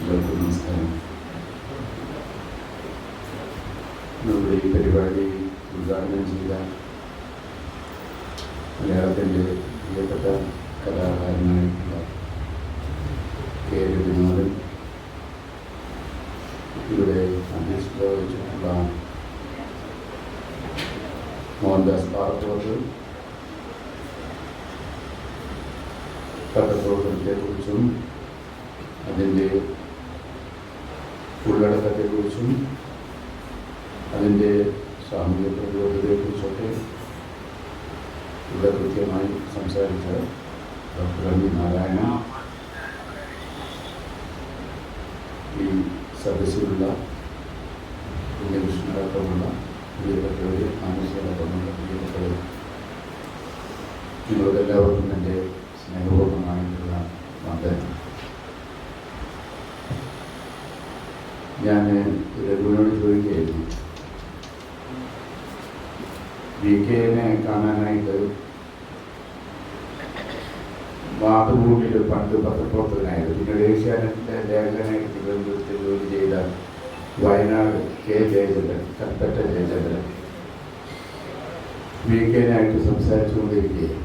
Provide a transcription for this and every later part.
എല്ലാവർക്കും നമസ്കാരം. നമ്മുടെ ഈ പരിപാടി ഉദ്ഘാടനം ചെയ്ത മലയാളത്തിൻ്റെ പ്രിയപ്പെട്ട കലാകാരനായിട്ടുള്ള കെ വിനോദൻ, ഇവിടെ അധ്യക്ഷത വഹിച്ചിട്ടുള്ള മോഹൻദാസ് പാറത്തോട്ട്, പത്രപ്രവർത്തനത്തെക്കുറിച്ചും അതിൻ്റെ ഉള്ളടക്കത്തെക്കുറിച്ചും അതിൻ്റെ സാമൂഹിക പ്രതിബദ്ധതയെക്കുറിച്ചൊക്കെ ഇവിടെ കൃത്യമായി സംസാരിച്ച ഡോക്ടർ എം വി നാരായണ, ഈ സദസ്സിലുള്ള ഉണ്ണികൃഷ്ണനടക്കമുള്ള പ്രിയപ്പെട്ടവർ, ആനന്ദടക്കമുള്ള പ്രിയപ്പെട്ടവർ, നിങ്ങളോടെല്ലാവർക്കും എൻ്റെ സ്നേഹപൂർണ്ണമായിട്ടുള്ള വന്ദനം. ഞാൻ രഘുവിനോട് ചോദിക്കുകയായിരുന്നു, വി കെനെ കാണാനായിട്ട് മാതൃഭൂമിയിൽ പണ്ട് പത്രപ്രവർത്തകനായിരുന്നു, പിന്നീട് ഏഷ്യാനെറ്റിൻ്റെ ലേഖകനായിട്ട് തിരുവനന്തപുരത്ത് ജോലി ചെയ്ത വയനാട് കെ ജയചന്ദ്രൻ, കൽപ്പറ്റ ജയചന്ദ്രൻ വി കെനായിട്ട് സംസാരിച്ചുകൊണ്ടിരിക്കുകയാണ്.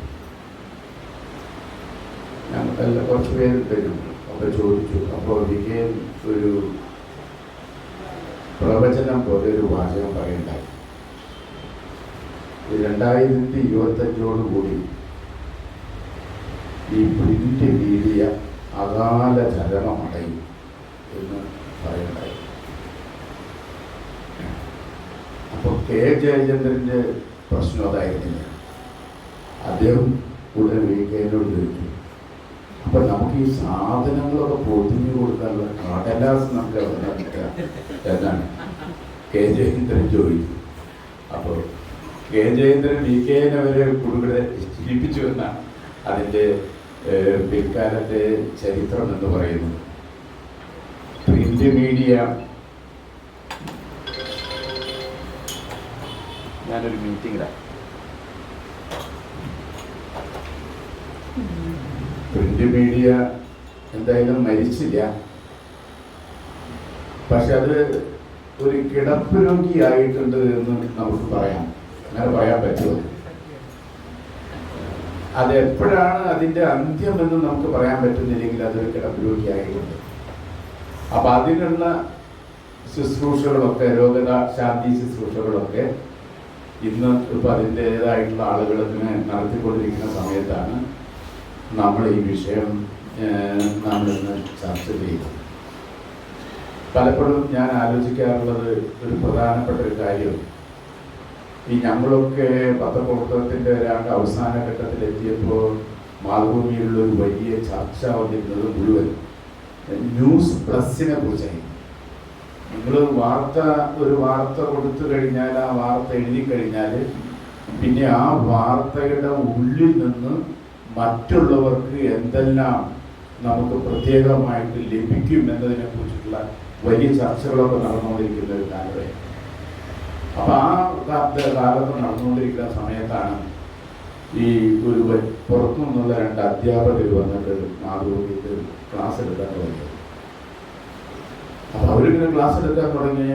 ഞങ്ങൾക്കല്ല കുറച്ച് പേരുണ്ടായിരുന്നു. അപ്പോൾ ചോദിച്ചു, അപ്പോൾ വി കെ ഒരു പ്രവചനം പോലെ ഒരു വാചകം പറയണ്ടായി, 2025 ഈ പ്രിന്റ് മീഡിയ അകാല ചരമമടയും എന്ന് പറയണ്ടായി. അപ്പോൾ കെ ജയചന്ദ്രൻ്റെ പ്രശ്നം അതായിരുന്നില്ല. അദ്ദേഹം ഉടനെ വി കെനോട് ചോദിച്ചു, അപ്പം നമുക്ക് ഈ സാധനങ്ങളൊക്കെ പൊതിഞ്ഞു കൊടുക്കാനുള്ള കടലാസ് നമുക്ക് എവിടെ കിട്ടുക എന്നാണ് കെ ജയചന്ദ്രൻ ചോദിച്ചു. അപ്പോൾ കെ ജയചന്ദ്രൻ വി കെനെ വരെ കൂടുതൽ ജീവിപ്പിച്ചു എന്നാണ് അതിൻ്റെ പിൽക്കാലത്തെ ചരിത്രം എന്ന് പറയുന്നത്. പ്രിന്റ് മീഡിയ, ഞാനൊരു മീറ്റിംഗിലാണ്, പ്രിന്റ് മീഡിയ എന്തായാലും മരിച്ചില്ല. പക്ഷെ അത് ഒരു കിടപ്പ് രോഗിയായിട്ടുണ്ട് എന്ന് നമുക്ക് പറയാം. അങ്ങനെ പറയാൻ പറ്റുമോ? അതെപ്പോഴാണ് അതിൻ്റെ അന്ത്യമെന്ന് നമുക്ക് പറയാൻ പറ്റുന്നില്ലെങ്കിൽ അതൊരു കിടപ്പ് രോഗിയായിട്ടുണ്ട്. അപ്പം അതിനുള്ള ശുശ്രൂഷകളൊക്കെ, രോഗശാന്തി ശുശ്രൂഷകളൊക്കെ ഇന്ന് ഇപ്പം അതിൻ്റേതായിട്ടുള്ള ആളുകൾ ഇങ്ങനെ നടത്തിക്കൊണ്ടിരിക്കുന്ന സമയത്താണ് നമ്മൾ ഈ വിഷയം നമ്മളിന്ന് ചർച്ച ചെയ്തത്. പലപ്പോഴും ഞാൻ ആലോചിക്കാറുള്ളത് ഒരു പ്രധാനപ്പെട്ട ഒരു കാര്യം, ഈ ഞങ്ങളൊക്കെ പത്രപ്രവർത്തനത്തിൻ്റെ ഒരാണ്ട് അവസാന ഘട്ടത്തിലെത്തിയപ്പോൾ മാതൃഭൂമിയിലുള്ള ഒരു വലിയ ചർച്ച വന്നിരുന്നത് മുഴുവൻ ന്യൂസ് പ്ലസിനെ കുറിച്ചായി. നിങ്ങൾ ഒരു വാർത്ത കൊടുത്തു കഴിഞ്ഞാൽ, ആ വാർത്ത എഴുതി കഴിഞ്ഞാൽ പിന്നെ ആ വാർത്തയുടെ ഉള്ളിൽ നിന്ന് മറ്റുള്ളവർക്ക് എന്തെല്ലാം നമുക്ക് പ്രത്യേകമായിട്ട് ലഭിക്കും എന്നതിനെ കുറിച്ചിട്ടുള്ള വലിയ ചർച്ചകളൊക്കെ നടന്നുകൊണ്ടിരിക്കുന്ന ഒരു കാലമായി. അപ്പം ആ കാലത്ത് നടന്നുകൊണ്ടിരിക്കുന്ന സമയത്താണ് ഈ ഒരു പുറത്തു നിന്നുള്ള 2 അധ്യാപകർ വന്നിട്ട് മാതൃഭൂമിയിൽ ക്ലാസ് എടുക്കാൻ തുടങ്ങിയത്. അപ്പോൾ അവരിങ്ങനെ ക്ലാസ് എടുക്കാൻ തുടങ്ങി.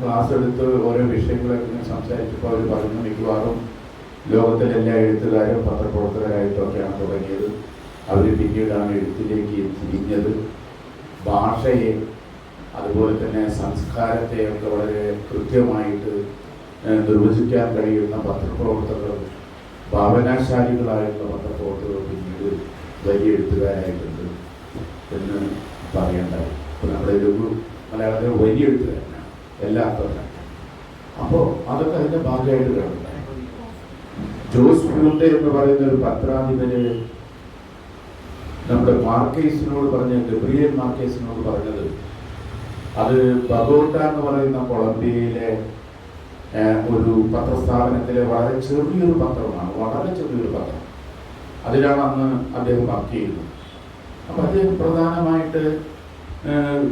ക്ലാസ് എടുത്ത് ഓരോ വിഷയങ്ങളൊക്കെ ഇങ്ങനെ സംസാരിച്ചപ്പോൾ അവർ പറഞ്ഞു, മിക്കവാറും ലോകത്തിലെ എല്ലാ എഴുത്തുകാരും പത്രപ്രവർത്തകരായിട്ടൊക്കെയാണ് തുടങ്ങിയത്. അവർ പിന്നീടാണ് എഴുത്തിലേക്ക് തിരിഞ്ഞത്. ഭാഷയെ, അതുപോലെ തന്നെ സംസ്കാരത്തെയൊക്കെ വളരെ കൃത്യമായിട്ട് നിർവചിക്കാൻ കഴിയുന്ന പത്രപ്രവർത്തകർ, ഭാവനാശാലികളായിട്ടുള്ള പത്രപ്രവർത്തകർ പിന്നീട് വലിയ എഴുത്തുകാരായിട്ടുണ്ട് എന്ന് പറയേണ്ടായി. ഇപ്പോൾ നമ്മുടെ ലഘു മലയാളത്തിലെ വലിയ എഴുത്തുകാരനാണ് എല്ലാ അർത്ഥത്തിലും. അപ്പോൾ അതൊക്കെ അതിൻ്റെ ഭാഗമായിട്ട് കിടന്നുണ്ടായി. ജോസ് ഫ്യൂണ്ടെ എന്ന് പറയുന്ന ഒരു പത്രാധിപര് നമ്മുടെ മാർക്കേസിനോട് പറഞ്ഞ, ഗബ്രിയേൽ മാർക്കേസിനോട് പറഞ്ഞത്, അത് ബഗോട്ട എന്ന് പറയുന്ന കൊളംബിയയിലെ ഒരു പത്രസ്ഥാപനത്തിലെ വളരെ ചെറിയൊരു പത്രമാണ്, വളരെ ചെറിയൊരു പത്രം. അതിലാണ് അന്ന് അദ്ദേഹം വർക്ക് ചെയ്യുന്നത്. അപ്പം അദ്ദേഹം പ്രധാനമായിട്ട്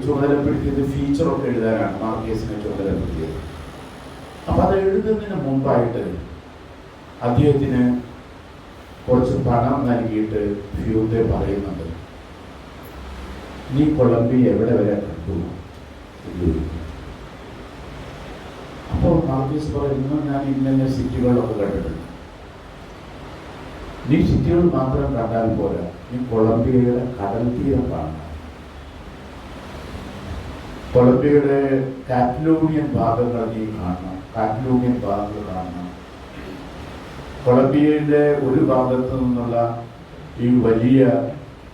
ചുമതലപ്പെടുത്തിയത് ഫീച്ചറൊക്കെ എഴുതാനാണ് മാർക്കേസിനെ ചുമതലപ്പെടുത്തിയത്. അപ്പം അത് എഴുതുന്നതിന് മുമ്പായിട്ട് അദ്ദേഹത്തിന് കുറച്ച് പണം നൽകിയിട്ട് ഫ്യൂണ്ടെ പറയുന്നുണ്ട്, നീ കൊളംബിയ എവിടെ വരെ കണ്ടു? അപ്പോൾ മാർക്കീസ് പറയുന്നു, ഞാൻ ഇന്ന സിറ്റികളിലൊക്കെ കണ്ടിട്ടുണ്ട്. നീ സിറ്റികൾ മാത്രം കണ്ടാൽ പോരാ, നീ കൊളംബിയയുടെ കടൽ തീരം കാണണം. കൊളംബിയയുടെ കാറ്റലോണിയൻ ഭാഗങ്ങൾ നീ കാണണം, കാറ്റലോണിയൻ ഭാഗങ്ങൾ കാണണം. കൊളംബിയയുടെ ഒരു ഭാഗത്തു നിന്നുള്ള ഈ വലിയ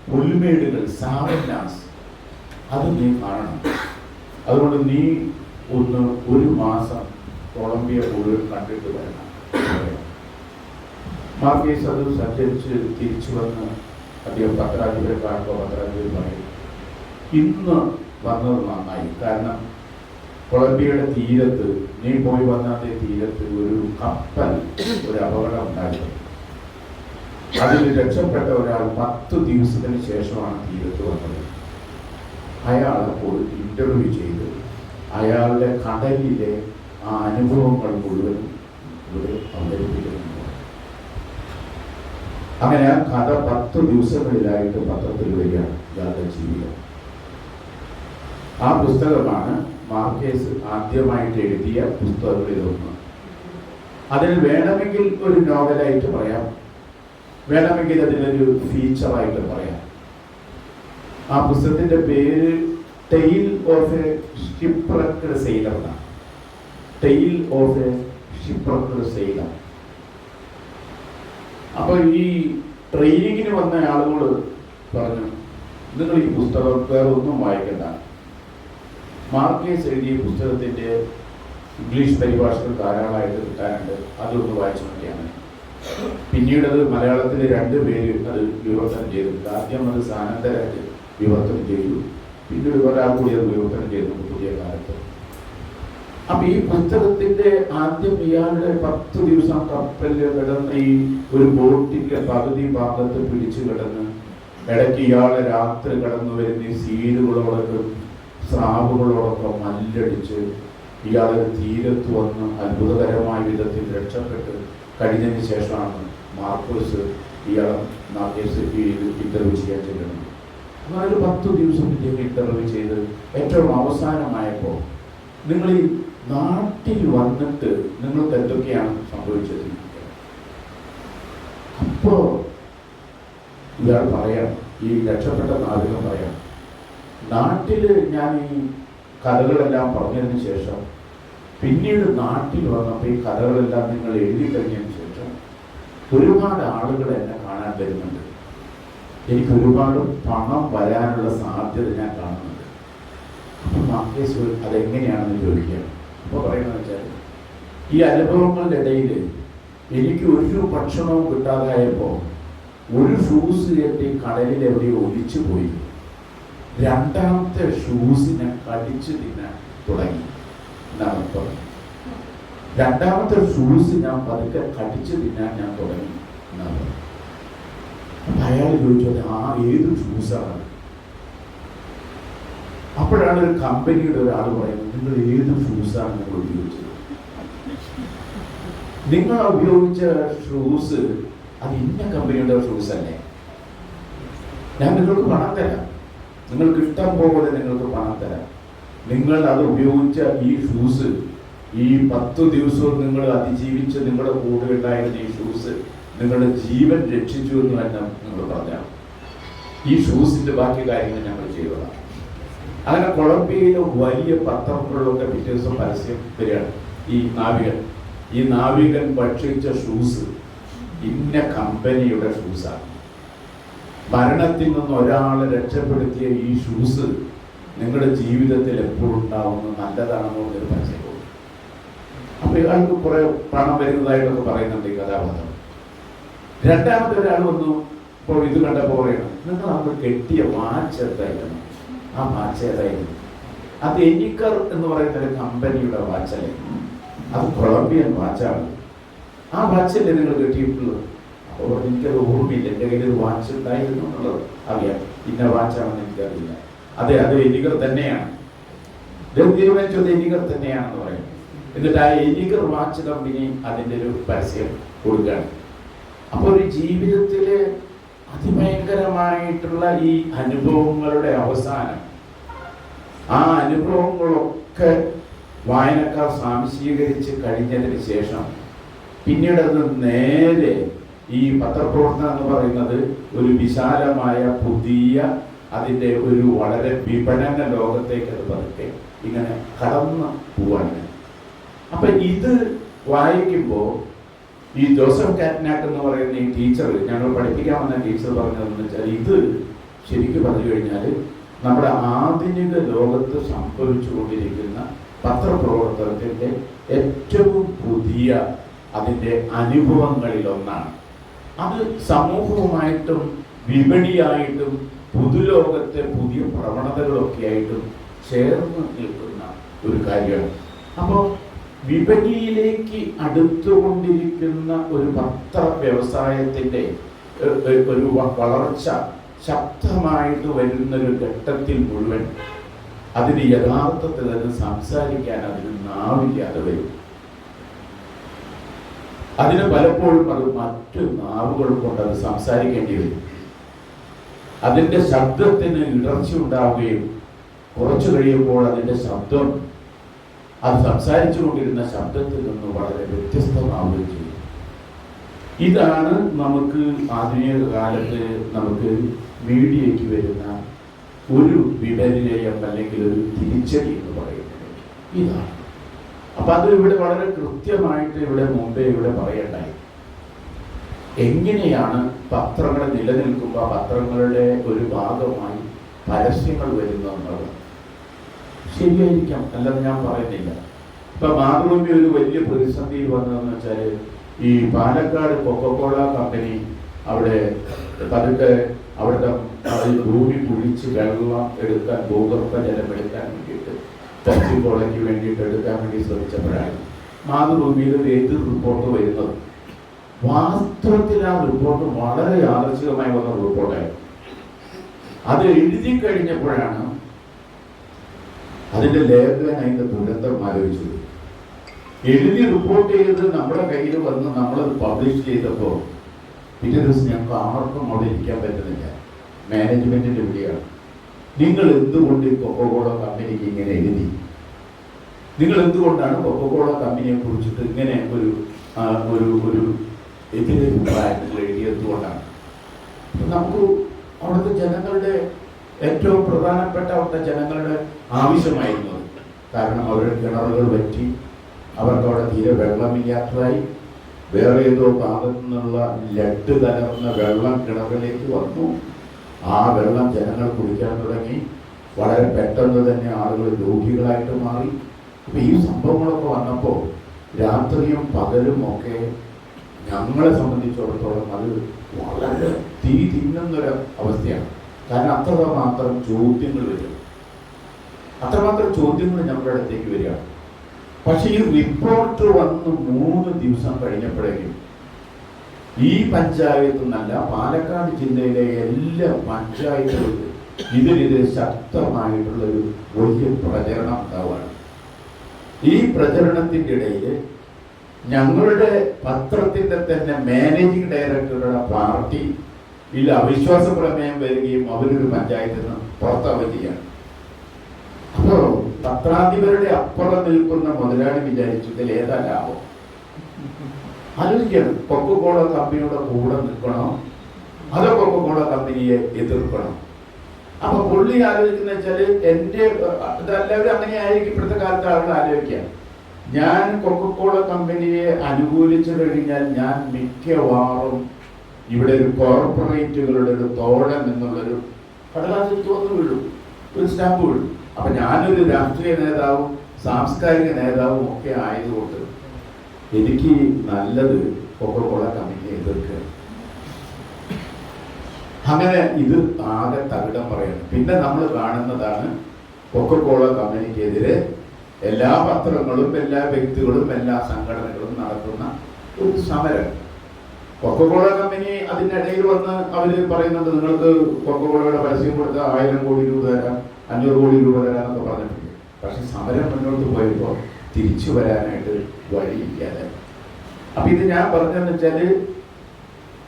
പുൽമേടുകൾ, സാവന്നാസ്, അത് നീ കാണണം. അതുകൊണ്ട് നീ ഒരു മാസം കൊളംബിയ മുഴുവൻ കണ്ടിട്ട് വരണം. മാർക്കേസ് അത് സഞ്ചരിച്ച് തിരിച്ചു വന്ന് അദ്ദേഹം പത്രാധിപരെ കാണുമ്പോൾ പത്രാധിപർ പറയും, ഇന്ന് വന്നത് നന്നായി. കാരണം കൊളംബിയയുടെ തീരത്ത്, നീ പോയി വന്നതിൻ്റെ തീരത്ത് ഒരു കപ്പൽ ഒരു അപകടം ഉണ്ടായിരുന്നു. അതിൽ രക്ഷപ്പെട്ട ഒരാൾ 10 ദിവസത്തിന് ശേഷമാണ് തീരത്ത് വന്നത്. അയാൾ അപ്പോൾ ഇന്റർവ്യൂ ചെയ്ത് അയാളുടെ കടലിലെ ആ അനുഭവങ്ങൾ മുഴുവൻ ഇവിടെ അവതരിപ്പിക്കുന്നു. അങ്ങനെ ആ കഥ 10 ദിവസങ്ങളിലായിട്ട് പത്രത്തിൽ വരികയാണ്, ഇയാളുടെ ജീവിതം. ആ പുസ്തകമാണ് മാർക്കേസ് ആദ്യമായിട്ട് എഴുതിയ പുസ്തകങ്ങളിലൊന്ന്. അതിൽ വേണമെങ്കിൽ ഒരു നോവലായിട്ട് പറയാം, വേണമെങ്കിൽ അതിനൊരു ഫീച്ചറായിട്ട് പറയാം. ആ പുസ്തകത്തിന്റെ പേര് tale of a shipwrecked sailor എന്നാണ്. Tale of a shipwrecked sailor. അപ്പൊ ഈ ട്രെയിനിങ്ങിന് വന്ന ആളുകൾ പറഞ്ഞു, നിങ്ങൾ ഈ പുസ്തകം വേറെ ഒന്നും വായിക്കണ്ട. മാർക്കേസ് എഴുതിയ പുസ്തകത്തിന്റെ ഇംഗ്ലീഷ് പരിഭാഷകൾ ധാരാളമായിട്ട് കിട്ടാനുണ്ട്, അതൊന്ന് വായിച്ചു നോക്കിയാണ്. പിന്നീട് അത് മലയാളത്തിൽ 2 പേര് അത് വിവർത്തനം ചെയ്തിട്ടുണ്ട്. ആദ്യം അത് സാനന്ദരാജ് വിവർത്തനം ചെയ്തു, പിന്നീട് ഒരാൾ കൂടി അത് വിവർത്തനം ചെയ്തു പുതിയ കാലത്ത്. അപ്പൊ ഈ പുസ്തകത്തിന്റെ ആദ്യം ഇയാളുടെ 10 ദിവസം കപ്പലിൽ കിടന്ന് ഈ ഒരു ബോട്ടിന്റെ പകുതി ഭാഗത്ത് പിടിച്ചു കിടന്ന്, ഇടയ്ക്ക് ഇയാളെ രാത്രി കടന്നു വരുന്ന ഈ സീലുകളോടൊക്കെ സ്രാവുകളോടൊക്കെ മല്ലടിച്ച് ഇയാളെ തീരത്ത് വന്ന് അത്ഭുതകരമായ വിധത്തിൽ രക്ഷപ്പെട്ട് കഴിഞ്ഞതിന് ശേഷമാണ് മാർക്കോസ് ഇയാളെ ഇന്റർവ്യൂ ചെയ്യാൻ ചെല്ലുന്നത്. അങ്ങനെ ഒരു 10 ദിവസം ഇന്റർവ്യൂ ചെയ്ത് ഏറ്റവും അവസാനമായപ്പോൾ, നിങ്ങൾ ഈ നാട്ടിൽ വന്നിട്ട് നിങ്ങൾക്ക് എന്തൊക്കെയാണ് സംഭവിച്ചത്? അപ്പോ ഇയാൾ പറയാം, ഈ രക്ഷപ്പെട്ട നാവികൻ പറയാം, നാട്ടിൽ ഞാൻ ഈ കഥകളെല്ലാം പറഞ്ഞതിന് ശേഷം പിന്നീട് നാട്ടിൽ വന്നപ്പോൾ ഈ കഥകളെല്ലാം നിങ്ങൾ എഴുതി കഴിഞ്ഞതിന് ശേഷം ഒരുപാട് ആളുകൾ എന്നെ കാണാൻ വരുന്നുണ്ട്. എനിക്ക് ഒരുപാട് പണം വരാനുള്ള സാധ്യത ഞാൻ കാണുന്നുണ്ട്. അപ്പം മാർക്കേസ് അതെങ്ങനെയാണെന്ന് ചോദിക്കുകയാണ്. അപ്പോൾ പറയുന്നത് വെച്ചാൽ, ഈ അനുഭവങ്ങളുടെ ഇടയിൽ എനിക്ക് ഒരു ഭക്ഷണവും കിട്ടാതായപ്പോൾ ഒരു ഷൂസ് കെട്ടി കടലിൽ എവിടെയോ ഒലിച്ചു പോയി. 2ാമത്തെ ഷൂസിനെ കടിച്ചു തിന്നാൻ തുടങ്ങി എന്നാണ് പറഞ്ഞത്. 2ാമത്തെ ഷൂസ് ഞാൻ പതുക്കെ കടിച്ചു തിന്നാൻ ഞാൻ തുടങ്ങി എന്നാണ് പറഞ്ഞത്. അയാൾ ചോദിച്ചത്, ആ ഏത് ഷൂസാണ്? അപ്പോഴാണ് ഒരു കമ്പനിയുടെ ഒരാൾ പറയുന്നത്, നിങ്ങൾ ഏത് ഷൂസാണ് നിങ്ങൾ ഉപയോഗിച്ചത്? നിങ്ങൾ ഉപയോഗിച്ച ഷൂസ് അത് ഇന്ന കമ്പനിയുടെ ഷൂസ് അല്ലേ? ഞാൻ നിങ്ങൾക്ക് പണം തരാം, നിങ്ങൾക്ക് ഇഷ്ടം പോലെ നിങ്ങൾക്ക് പണം തരാം. നിങ്ങൾ അത് ഉപയോഗിച്ച ഈ ഷൂസ്, ഈ 10 ദിവസവും നിങ്ങൾ അതിജീവിച്ച് നിങ്ങളുടെ കൂടെ ഉണ്ടായിരുന്ന ഈ ഷൂസ് നിങ്ങളുടെ ജീവൻ രക്ഷിച്ചു എന്ന് തന്നെ നിങ്ങൾ പറഞ്ഞാൽ ഈ ഷൂസിന്റെ ബാക്കി കാര്യങ്ങൾ ഞങ്ങൾ ചെയ്തതാണ്. അങ്ങനെ കൊളംബിയയിലെ വലിയ പത്രങ്ങളിലൊക്കെ പിറ്റേ ദിവസം പരസ്യം വരികയാണ്. ഈ നാവികൻ ഭക്ഷിച്ച ഷൂസ് ഇന്ന കമ്പനിയുടെ ഷൂസാണ്. മരണത്തിൽ നിന്ന് ഒരാളെ രക്ഷപ്പെടുത്തിയ ഈ ഷൂസ് നിങ്ങളുടെ ജീവിതത്തിൽ എപ്പോഴും ഉണ്ടാവുന്ന നല്ലതാണെന്ന് പറഞ്ഞൊരു പരസ്യം പോകും. അപ്പൊ ഇയാൾക്ക് കുറെ പണം വരുന്നതായിട്ടൊക്കെ പറയുന്നുണ്ട് ഈ കഥാപാത്രം. 2ാമത്തെ ഒരാൾ വന്നു, ഇപ്പോൾ ഇത് കണ്ടപ്പോൾ പറയണം, നിങ്ങൾ അന്ന് കെട്ടിയ വാച്ച് എന്തായിരുന്നു? ആ വാച്ച് ഏതായിരുന്നു? അത് എനിക്കർ എന്ന് പറയുന്ന ഒരു കമ്പനിയുടെ വാച്ചല്ലേ, അത് കൊളംബിയൻ വാച്ചാണ്. ആ വാച്ചല്ലേ നിങ്ങൾ കെട്ടിയിട്ടുള്ളത്? അപ്പോൾ എനിക്കത് ഓർമ്മയില്ല, എൻ്റെ കയ്യിൽ ഒരു വാച്ച് ഉണ്ടായിരുന്നു എന്നുള്ളത് അറിയാം, ഇന്ന വാച്ചാണെന്ന് എനിക്കറിയില്ല. അതെ, അത് എനിക്കർ തന്നെയാണ്. തീരുമാനിച്ചത് എനിക്കർ തന്നെയാണെന്ന് പറയും. എന്നിട്ട് ആ എനിക്കർ വാച്ച് കമ്പനി അതിൻ്റെ ഒരു പരസ്യം കൊടുക്കുകയാണ്. അപ്പോൾ ഒരു ജീവിതത്തിലെ അതിഭയങ്കരമായിട്ടുള്ള ഈ അനുഭവങ്ങളുടെ അവസാനം, ആ അനുഭവങ്ങളൊക്കെ വായനക്കാർ സ്വാംശീകരിച്ച് കഴിഞ്ഞതിന് ശേഷം പിന്നീട് അത് നേരെ ഈ പത്രപ്രവർത്തനം എന്ന് പറയുന്നത് ഒരു വിശാലമായ പുതിയ അതിൻ്റെ ഒരു വളരെ വിപണന ലോകത്തേക്ക് അത് പതുക്കെ ഇങ്ങനെ കടന്നു പോവാണ്. അപ്പൊ ഇത് വായിക്കുമ്പോൾ ഈ ജോസഫ് കാറ്റ്നാക്ക് എന്ന് പറയുന്ന ഈ ടീച്ചർ, ഞങ്ങൾ പഠിപ്പിക്കാൻ വന്ന ടീച്ചർ പറഞ്ഞതെന്ന് വെച്ചാൽ, ഇത് ശരിക്കും പറഞ്ഞു കഴിഞ്ഞാൽ നമ്മുടെ ആധുനിക ലോകത്ത് സംഭവിച്ചുകൊണ്ടിരിക്കുന്ന പത്രപ്രവർത്തനത്തിൻ്റെ ഏറ്റവും പുതിയ അതിൻ്റെ അനുഭവങ്ങളിലൊന്നാണ്. അത് സമൂഹവുമായിട്ടും വിപണിയായിട്ടും പുതുലോകത്തെ പുതിയ പ്രവണതകളൊക്കെ ആയിട്ടും ചേർന്ന് നിൽക്കുന്ന ഒരു കാര്യമാണ്. അപ്പോൾ വിപണിയിലേക്ക് അടുത്തുകൊണ്ടിരിക്കുന്ന ഒരു പത്ര വ്യവസായത്തിൻ്റെ ഒരു വളർച്ച ശക്തമായിട്ട് വരുന്നൊരു ഘട്ടത്തിൽ മുഴുവൻ അതിന് യഥാർത്ഥത്തിൽ തന്നെ സംസാരിക്കാൻ അതിന് നാവില്ലാതെ വരും. അതിന് പലപ്പോഴും അത് മറ്റു നാവുകൾ കൊണ്ട് അത് സംസാരിക്കേണ്ടി വരും. അതിൻ്റെ ശബ്ദത്തിന് ഇടർച്ച ഉണ്ടാവുകയും കുറച്ചു കഴിയുമ്പോൾ അതിൻ്റെ ശബ്ദം അത് സംസാരിച്ചു കൊണ്ടിരുന്ന ശബ്ദത്തിൽ നിന്ന് വളരെ വ്യത്യസ്തമാവുകയും ചെയ്യും. ഇതാണ് നമുക്ക് ആധുനിക കാലത്ത് നമുക്ക് മീഡിയയ്ക്ക് വരുന്ന ഒരു വിപര്യം അല്ലെങ്കിൽ ഒരു തിരിച്ചടി എന്ന് പറയുന്നത് ഇതാണ്. അപ്പൊ അത് ഇവിടെ വളരെ കൃത്യമായിട്ട് ഇവിടെ മുമ്പേ ഇവിടെ പറയണ്ടായി. എങ്ങനെയാണ് പത്രങ്ങൾ നിലനിൽക്കുമ്പോൾ പത്രങ്ങളുടെ ഒരു ഭാഗമായി പരസ്യങ്ങൾ വരുന്നത്? ശരിയായിരിക്കാം, അല്ലെന്ന് ഞാൻ പറയുന്നില്ല. ഇപ്പൊ മാതൃഭൂമി ഒരു വലിയ പ്രതിസന്ധിയിൽ വന്നതെന്ന് വെച്ചാൽ, ഈ പാലക്കാട് കൊക്കക്കോള കമ്പനി അവിടെ പതുക്കെ അവിടുത്തെ ഭൂമി കുഴിച്ച് വെള്ളം എടുക്കാൻ, ഭൂഗർഭ ജലം എടുക്കാൻ വേണ്ടിയിട്ട് തെച്ചിക്കോളയ്ക്ക് വേണ്ടിയിട്ട് എടുക്കാൻ വേണ്ടി ശ്രമിച്ചപ്പോഴാണ് മാതൃഭൂമിയിൽ ഒരു എതിർ റിപ്പോർട്ട് വരുന്നത്. വാസ്തവത്തിൽ ആ റിപ്പോർട്ട് വളരെ യാദൃച്ഛികമായി വന്ന റിപ്പോർട്ടായിരുന്നു. അത് എഴുതി കഴിഞ്ഞപ്പോഴാണ് അതിന്റെ ലേഖകൻ അതിന്റെ ദുരന്തം ആലോചിച്ചത്. എഴുതി റിപ്പോർട്ട് ചെയ്ത് നമ്മുടെ കയ്യിൽ വന്ന് നമ്മളത് പബ്ലിഷ് ചെയ്തപ്പോൾ പിറ്റേ ദിവസം ഞങ്ങൾക്ക് ആർക്കും അവിടെ ഇരിക്കാൻ പറ്റുന്നില്ല. മാനേജ്മെന്റിന്റെ വിളിയാണ്, നിങ്ങൾ എന്തുകൊണ്ട് കൊക്കക്കോള കമ്പനിക്ക് ഇങ്ങനെ എഴുതി? നിങ്ങൾ എന്തുകൊണ്ടാണ് കൊക്കക്കോള കമ്പനിയെ കുറിച്ചിട്ട് ഇങ്ങനെ ഒരു ഒരു എതിരഭിപ്രായങ്ങൾ എഴുതിയതുകൊണ്ടാണ്? നമുക്ക് അവിടുത്തെ ജനങ്ങളുടെ ഏറ്റവും പ്രധാനപ്പെട്ട അവിടുത്തെ ജനങ്ങളുടെ ആവശ്യമായിരുന്നു. കാരണം അവരുടെ കിണറുകൾ വറ്റി, അവർക്ക് അവിടെ തീരെ വെള്ളമില്ലാത്തതായി, വേറെ ഏതോ ഭാഗത്തു നിന്നുള്ള ലഡ് കലർന്ന വെള്ളം കിണറിലേക്ക് വന്നു. ആ വെള്ളം ജനങ്ങൾ കുടിക്കാൻ തുടങ്ങി. വളരെ പെട്ടെന്ന് തന്നെ ആളുകൾ രോഗികളായിട്ട് മാറി. അപ്പൊ ഈ സംഭവങ്ങളൊക്കെ വന്നപ്പോൾ രാത്രിയും പകലും ഒക്കെ ഞങ്ങളെ സംബന്ധിച്ചിടത്തോളം അത് വളരെ തീ തിന്നുന്നൊരു അവസ്ഥയാണ്. കാരണം അത്രമാത്രം ചോദ്യങ്ങൾ വരും, അത്രമാത്രം ചോദ്യങ്ങൾ ഞങ്ങളുടെ അടുത്തേക്ക് വരികയാണ്. പക്ഷെ ഈ റിപ്പോർട്ട് വന്ന് 3 ദിവസം കഴിഞ്ഞപ്പോഴേക്കും ഈ പഞ്ചായത്ത് എന്നല്ല, പാലക്കാട് ജില്ലയിലെ എല്ലാ പഞ്ചായത്തുകളിലും ഇതിനെതിരെ ശക്തമായിട്ടുള്ളൊരു വലിയ പ്രചരണം ഉണ്ടാവുകയാണ്. ഈ പ്രചരണത്തിൻ്റെ ഇടയിൽ ഞങ്ങളുടെ പത്രത്തിൻ്റെ തന്നെ മാനേജിംഗ് ഡയറക്ടറുടെ പാർട്ടി ഇതിൽ അവിശ്വാസ പ്രമേയം വരികയും അവരൊരു പഞ്ചായത്തിൽ നിന്ന് പുറത്താവുകയും ചെയ്യാണ്. അപ്പോൾ പത്രാധിപരുടെ അപ്പുറം നിൽക്കുന്ന മുതലാളി വിചാരിച്ചതിൽ ഏതാ ലാഭം ആലോചിക്കണം. കൊക്കക്കോള കമ്പനിയുടെ കൂടെ നിൽക്കണോ അതോ കൊക്കക്കോള കമ്പനിയെ എതിർക്കണോ? അപ്പൊ പുള്ളി ആലോചിക്കുന്ന വെച്ചാല് എന്റെ എല്ലാവരും അങ്ങനെ ആയിരിക്കും ഇപ്പോഴത്തെ കാലത്ത് ആളുകൾ ആലോചിക്കുക. ഞാൻ കൊക്കക്കോള കമ്പനിയെ അനുകൂലിച്ചു കഴിഞ്ഞാൽ ഞാൻ മിക്കവാറും ഇവിടെ ഒരു കോർപ്പറേറ്റുകളുടെ ഒരു തോഴൻ എന്നുള്ളൊരു കടലാസിൽ തോന്നു വീഴും, ഒരു സ്റ്റാമ്പ് വീഴും. അപ്പൊ ഞാനൊരു രാഷ്ട്രീയ നേതാവും സാംസ്കാരിക നേതാവും ഒക്കെ ആയതുകൊണ്ട് എനിക്ക് നല്ലത് കൊക്കക്കോള കമ്പനിയെ എതിർക്കുക. അങ്ങനെ ഇത് ആകെ തകിടം പറയണം. പിന്നെ നമ്മൾ കാണുന്നതാണ് കൊക്കക്കോള കമ്പനിക്കെതിരെ എല്ലാ പത്രങ്ങളും എല്ലാ വ്യക്തികളും എല്ലാ സംഘടനകളും നടത്തുന്ന ഒരു സമരം. കൊക്കക്കോള കമ്പനി അതിനിടയിൽ വന്ന് അവര് പറയുന്നുണ്ട്, നിങ്ങൾക്ക് കൊക്കക്കോളയുടെ പരസ്യം കൊടുത്ത 1000 കോടി രൂപ തരാം, 500 കോടി രൂപ തരാമെന്നൊക്കെ പറഞ്ഞിട്ടുണ്ട്. പക്ഷെ സമരം മുന്നോട്ട് പോയപ്പോൾ തിരിച്ചു വരാനായിട്ട് വഴിയില്ലാതെ. അപ്പൊ ഇത് ഞാൻ പറഞ്ഞതെന്ന് വെച്ചാല്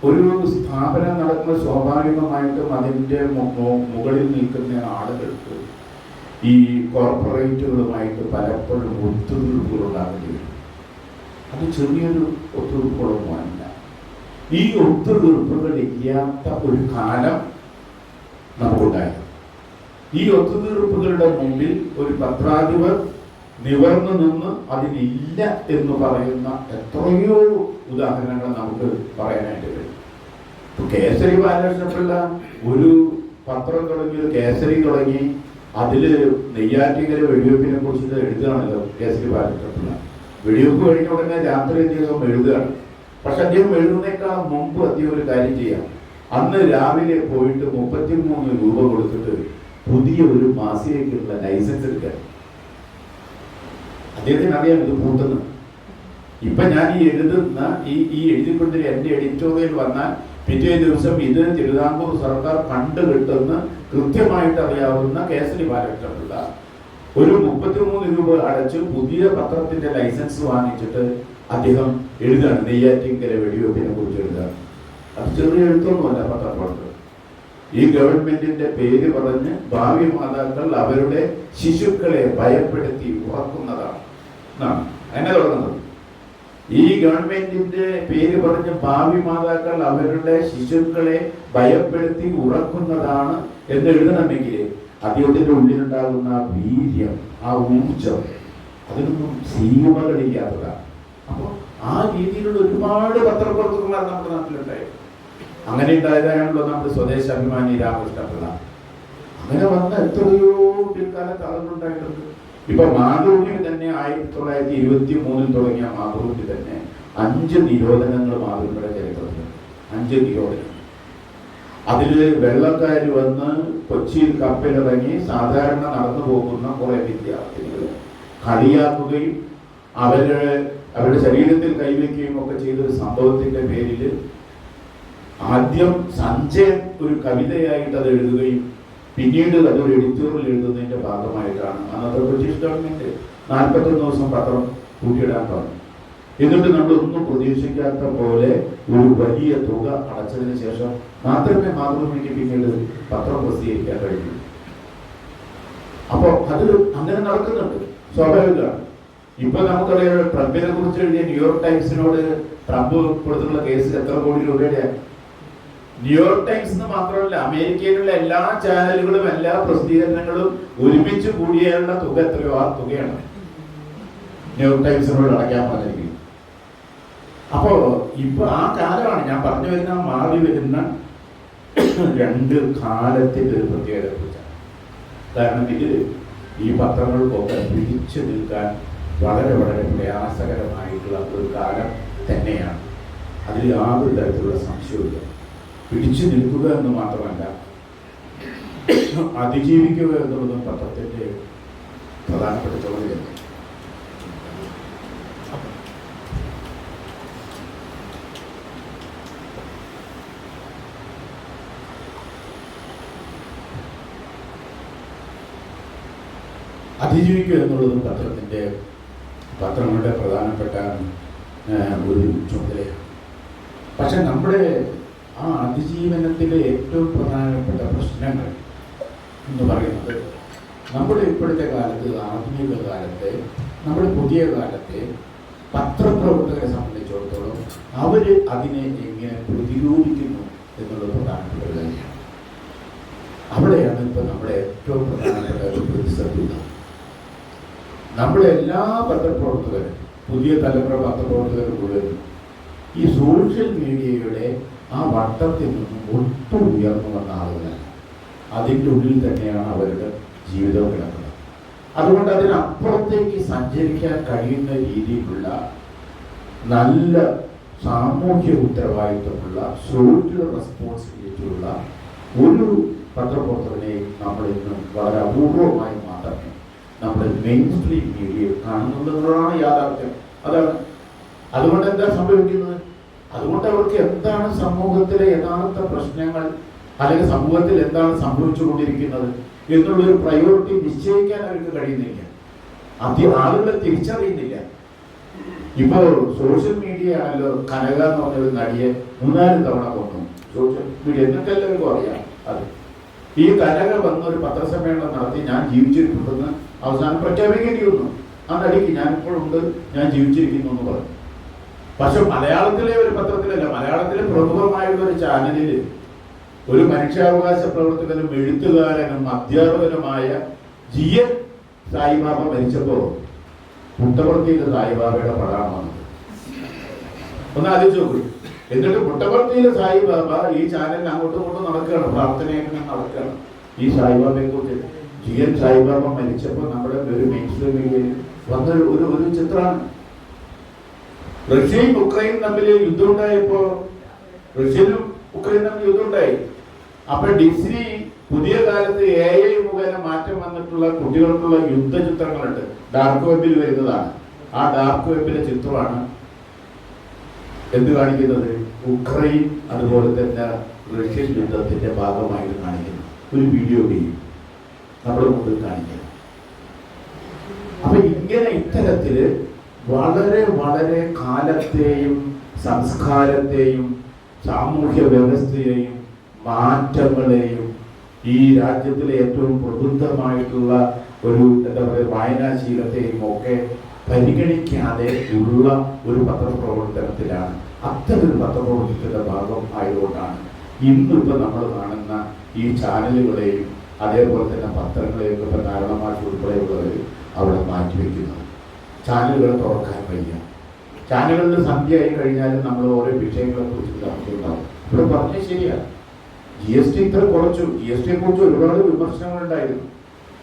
ഒരു സ്ഥാപനം നടക്കുന്ന സ്വാഭാവികമായിട്ടും അതിൻ്റെ മുകളിൽ നിൽക്കുന്ന ആളുകൾക്ക് ഈ കോർപ്പറേറ്റുകളുമായിട്ട് പലപ്പോഴും ഒത്തുതീർപ്പുകൾ ഉണ്ടാകേണ്ടി വരും. അത് ചെറിയൊരു ഒത്തുതീർപ്പുകളൊന്നുമല്ല. ഈ ഒത്തുതീർപ്പുകൾ ഇല്ലാത്ത ഒരു കാലം നമുക്കുണ്ടായി. ഈ ഒത്തുതീർപ്പുകളുടെ മുമ്പിൽ ഒരു പത്രാധിപർ നിവർന്നു നിന്ന് അതിനില്ല എന്ന് പറയുന്ന എത്രയോ ഉദാഹരണങ്ങൾ നമുക്ക് പറയാനായിട്ട് വരും. കേസരി ബാലകൃഷ്ണപിള്ള ഒരു പത്രം തുടങ്ങി, കേസരി തുടങ്ങി, അതില് നെയ്യാറ്റിങ്കര വെടിവെപ്പിനെ കുറിച്ചിട്ട് എഴുതുകയാണല്ലോ കേസരി ബാലകൃഷ്ണപിള്ള. വെടിവെപ്പ് കഴിഞ്ഞ ഉടനെ രാത്രി അദ്ദേഹം എഴുതുകയാണ്. പക്ഷെ അദ്ദേഹം എഴുതുന്നേക്കാൾ മുമ്പ് അദ്ദേഹം ഒരു കാര്യം ചെയ്യാം. അന്ന് രാവിലെ പോയിട്ട് 33 രൂപ കൊടുത്തിട്ട് പുതിയ ഒരു മാസികയ്ക്കുള്ള ലൈസൻസ് എടുക്കാൻ. അദ്ദേഹത്തിന് അറിയാം ഇത് പൂട്ടുന്നു. ഇപ്പൊ ഞാൻ ഈ എഴുതുന്ന ഈ എഴുതിക്കൊണ്ടിരി എന്റെ എഡിറ്റോറിയൽ വന്നാൽ പിറ്റേ ദിവസം ഇത് തിരുവിതാംകൂർ സർക്കാർ കണ്ടുകിട്ടുന്ന കൃത്യമായിട്ട് അറിയാവുന്ന കേസരി ബാലകൃഷ്ണപിള്ള ഒരു 33 രൂപ അടച്ച് പുതിയ പത്രത്തിന്റെ ലൈസൻസ് വാങ്ങിച്ചിട്ട് അദ്ദേഹം എഴുതാണ് നെയ്യാറ്റിങ്കര വെടിവെപ്പിനെ കുറിച്ച് എഴുതാണ്. അത് ചെറിയ എഴുത്തൊന്നുമല്ല പത്രപ്പുറത്ത്. ഈ ഗവൺമെന്റിന്റെ പേര് പറഞ്ഞ് ഭാവി മാതാക്കൾ അവരുടെ ശിശുക്കളെ ഭയപ്പെടുത്തി ഉറക്കുന്നതാണ് എന്നാണ് എന്നെ തുടങ്ങുന്നത്. ഈ ഗവൺമെന്റിന്റെ പേര് പറഞ്ഞ് ഭാവി മാതാക്കൾ അവരുടെ ശിശുക്കളെ ഭയപ്പെടുത്തി ഉറക്കുന്നതാണ് എന്ന് എഴുതണമെങ്കിൽ അദ്ദേഹത്തിന്റെ ഉള്ളിലുണ്ടാകുന്ന വീര്യം, ആ ഊർജം, അതിനൊന്നും സീമകളില്ലാത്തതാണ്. അപ്പോൾ ആ രീതിയിലുള്ള ഒരുപാട് പത്രപ്രവർത്തകന്മാർ നമ്മുടെ നാട്ടിലുണ്ടായി. അങ്ങനെ ഉണ്ടായതാണല്ലോ നമ്മുടെ സ്വദേശാഭിമാനി രാമകൃഷ്ണപിള്ള. അങ്ങനെ വന്ന എത്രയോ പിൽക്കാലത്ത് ആളുകളുണ്ടായിട്ടുണ്ട്. ഇപ്പൊ മാതൃഭൂമി തന്നെ 1923 തുടങ്ങിയ മാതൃഭൂമി തന്നെ 5 നിരോധനങ്ങൾ മാതൃഭൂമിയുടെ ചരിത്രത്തിൽ. 5 നിരോധനം. അതില് വെള്ളക്കാർ വന്ന് കൊച്ചിയിൽ കപ്പലിറങ്ങി സാധാരണ നടന്നു പോകുന്ന കുറെ വിദ്യാർത്ഥികൾ കളിയാക്കുകയും അവരുടെ ശരീരത്തിൽ കൈവയ്ക്കുകയും ഒക്കെ ചെയ്തൊരു സംഭവത്തിന്റെ പേരിൽ ആദ്യം സഞ്ജയൻ ഒരു കവിതയായിട്ട് അത് എഴുതുകയും പിന്നീട് അതൊരു എഡിറ്റോറിയൽ എഴുതുന്നതിന്റെ ഭാഗമായിട്ടാണ് അന്നത്തെ ബ്രിട്ടീഷ് ഗവൺമെന്റ് 41 ദിവസം പത്രം കൂട്ടിയിടാൻ പറഞ്ഞു. എന്നിട്ട് നമ്മളൊന്നും പ്രതീക്ഷിക്കാത്ത പോലെ ഒരു വലിയ തുക അടച്ചതിന് ശേഷം മാത്രമേ മാതൃഭൂമിക്ക് പിന്നീട് പത്രം പ്രസിദ്ധീകരിക്കാൻ കഴിയൂ. അപ്പോ അത് അങ്ങനെ നടക്കുന്നുണ്ട്, സ്വാഭാവികമാണ്. ഇപ്പൊ നമുക്കറിയാം, ട്രംപിനെ കുറിച്ച് എഴുതിയ ന്യൂയോർക്ക് ടൈംസിനോട് ട്രംപ് കൊടുത്തുള്ള കേസിൽ എത്ര കോടി രൂപയുടെയാണ്. ന്യൂയോർക്ക് ടൈംസ് എന്ന് മാത്രമല്ല, അമേരിക്കയിലുള്ള എല്ലാ ചാനലുകളും എല്ലാ പ്രസിദ്ധീകരണങ്ങളും ഒരുമിച്ച് കൂടിയുള്ള തുക എത്രയോ ആ തുകയാണ് ന്യൂയോർക്ക് ടൈംസിനോട് അടയ്ക്കാൻ പറഞ്ഞിരിക്കുന്നത്. അപ്പോ ഇപ്പൊ ആ കാലമാണ് ഞാൻ പറഞ്ഞു വരുന്ന മാറി വരുന്ന 2 കാലത്തിന്റെ ഒരു പ്രത്യേകത കുറിച്ചാണ്. കാരണം ഇതിൽ ഈ പത്രങ്ങൾക്കൊക്കെ പിടിച്ചു നിൽക്കാൻ വളരെ വളരെ പ്രയാസകരമായിട്ടുള്ള ഒരു കാലം തന്നെയാണ്. അതിൽ യാതൊരു തരത്തിലുള്ള സംശയമില്ല. പിടിച്ചു നിൽക്കുക എന്ന് മാത്രമല്ല, അതിജീവിക്കുക എന്നുള്ളതും പത്രത്തിന്റെ പ്രധാനപ്പെട്ട ചുമതലയാണ്. അതിജീവിക്കുക എന്നുള്ളതും പത്രങ്ങളുടെ പ്രധാനപ്പെട്ട ഒരു ചുമതലയാണ്. പക്ഷെ നമ്മുടെ ആ അതിജീവനത്തിലെ ഏറ്റവും പ്രധാനപ്പെട്ട പ്രശ്നങ്ങൾ എന്ന് പറയുന്നത് നമ്മുടെ ഇപ്പോഴത്തെ കാലത്ത്, ആധുനിക കാലത്തെ, നമ്മുടെ പുതിയ കാലത്തെ പത്രപ്രവർത്തകരെ സംബന്ധിച്ചിടത്തോളം അവർ അതിനെ എങ്ങനെ പ്രതിരോധിക്കുന്നു എന്നുള്ളത് പ്രധാനപ്പെട്ട ഒരു കാര്യമാണ്. അവിടെയാണ് ഇപ്പം നമ്മുടെ ഏറ്റവും പ്രധാനപ്പെട്ട ഒരു പ്രതിസന്ധി. നമ്മുടെ എല്ലാ പത്രപ്രവർത്തകരും, പുതിയ തലമുറ പത്രപ്രവർത്തകർ മുഴുവൻ ഈ സോഷ്യൽ മീഡിയയുടെ ആ വട്ടത്തിൽ നിന്നും ഒട്ടും ഉയർന്നു വന്ന ആളുകളല്ല. അതിൻ്റെ ഉള്ളിൽ തന്നെയാണ് അവരുടെ ജീവിതം കിടക്കുന്നത്. അതുകൊണ്ട് അതിനപ്പുറത്തേക്ക് സഞ്ചരിക്കാൻ കഴിയുന്ന രീതിയിലുള്ള നല്ല സാമൂഹ്യ ഉത്തരവാദിത്വമുള്ള സോഷ്യൽ റെസ്പോൺസിബിലിറ്റിയുള്ള ഒരു പത്രപ്രവർത്തകനെയും നമ്മൾ ഇന്ന് വളരെ അപൂർവമായി മാത്രമേ നമ്മുടെ മെയിൻ സ്ട്രീം മീഡിയയിൽ കാണുന്നുള്ളതാണ് യാഥാർത്ഥ്യം. അതാണ്. അതുകൊണ്ട് എന്താ സംഭവിക്കുന്നത്? അതുകൊണ്ട് അവർക്ക് എന്താണ് സമൂഹത്തിലെ യഥാർത്ഥ പ്രശ്നങ്ങൾ, അല്ലെങ്കിൽ സമൂഹത്തിൽ എന്താണ് സംഭവിച്ചുകൊണ്ടിരിക്കുന്നത് എന്നുള്ളൊരു പ്രയോറിറ്റി നിശ്ചയിക്കാൻ അവർക്ക് കഴിയുന്നില്ല. ആളുകളെ തിരിച്ചറിയുന്നില്ല. ഇപ്പോ സോഷ്യൽ മീഡിയ ആണല്ലോ കനക എന്ന് പറഞ്ഞൊരു നടിയെ 3-4 തവണ കൊന്നു. സോഷ്യൽ മീഡിയ എന്നൊക്കെ എല്ലാവർക്കും അറിയാം. അത് ഈ കനക വന്നൊരു പത്രസമ്മേളനം നടത്തി ഞാൻ ജീവിച്ചിട്ടുണ്ടെന്ന് അവസാനം പ്രഖ്യാപിക്കേണ്ടി വന്നു. ആ നടിക്ക് ഞാനിപ്പോഴുണ്ട്, ഞാൻ ജീവിച്ചിരിക്കുന്നു എന്ന് പറഞ്ഞു. പക്ഷെ മലയാളത്തിലെ ഒരു പത്രത്തിലല്ല, മലയാളത്തിലെ പ്രമുഖമായുള്ള ഒരു ചാനലിൽ ഒരു മനുഷ്യാവകാശ പ്രവർത്തകനും എഴുത്തുകാരനും അധ്യാപകനുമായ GN സായിബാബ മരിച്ചപ്പോ പുട്ടപർത്തിയിലെ സായിബാബയുടെ പടമാണ് വന്നത്. ഒന്ന് ആലോചിച്ച് നോക്കൂ. എന്നിട്ട് പുട്ടപർത്തിയിലെ സായിബാബ ഈ ചാനലിൽ അങ്ങോട്ടും ഇങ്ങോട്ടും നടക്കുകയാണ്, പ്രാർത്ഥനയായിട്ട് നടക്കുകയാണ്. ഈ സായിബാബയെ കുറിച്ച് GN സായിബാബ മരിച്ചപ്പോൾ നമ്മുടെ ഒരു മെയിൻ സ്ട്രീം മീഡിയയിൽ വന്ന ഒരു ചിത്രമാണ്. റഷ്യയും ഉക്രൈനും തമ്മിൽ യുദ്ധം ഉണ്ടായപ്പോ, റഷ്യനും ഉക്രൈനും തമ്മിൽ യുദ്ധം ഉണ്ടായി. അപ്പൊ ഡിസ്നി പുതിയ കാലത്ത് AI മുഖേന മാറ്റം വന്നിട്ടുള്ള കുട്ടികൾക്കുള്ള യുദ്ധചിത്രങ്ങളുണ്ട്, ഡാർക്ക് വെബിൽ വരുന്നതാണ്. ആ ഡാർക്ക് വെബിലെ ചിത്രമാണ് എന്ത് കാണിക്കുന്നത്? ഉക്രൈൻ അതുപോലെ തന്നെ റഷ്യൻ യുദ്ധത്തിന്റെ ഭാഗമായിട്ട് കാണിക്കുന്നു. ഒരു വീഡിയോ ഗെയിം നമ്മുടെ മുമ്പിൽ കാണിക്കുന്നു. അപ്പൊ ഇങ്ങനെ ഇത്തരത്തില് വളരെ വളരെ കാലത്തെയും സംസ്കാരത്തെയും സാമൂഹ്യ വ്യവസ്ഥയെയും മാറ്റങ്ങളെയും ഈ രാജ്യത്തിലെ ഏറ്റവും പ്രബുദ്ധമായിട്ടുള്ള ഒരു എന്താ പറയുക വായനാശീലത്തെയും ഒക്കെ പരിഗണിക്കാതെ ഉള്ള ഒരു പത്രപ്രവർത്തനത്തിലാണ്. അത്തരൊരു പത്രപ്രവർത്തനത്തിന്റെ ഭാഗം ആയതുകൊണ്ടാണ് ഇന്നിപ്പോൾ നമ്മൾ കാണുന്ന ഈ ചാനലുകളെയും അതേപോലെ തന്നെ പത്രങ്ങളെയും ഒക്കെ കാരണമാക്കി ഉൾപ്പെടെയുള്ളവർ അവിടെ മാറ്റിവെക്കുന്നത്. ചാനലുകൾ തുറക്കാൻ വയ്യ. ചാനലുകളിൽ സന്ധ്യയായി കഴിഞ്ഞാലും നമ്മൾ ഓരോ വിഷയങ്ങളെ കുറിച്ച് ചർച്ചയുണ്ടാവും. ഇവിടെ പറഞ്ഞത് ശരിയാണ്. GST ഇത്ര കുറച്ചു. GST കുറിച്ച് ഒരുപാട് വിമർശനങ്ങളുണ്ടായിരുന്നു.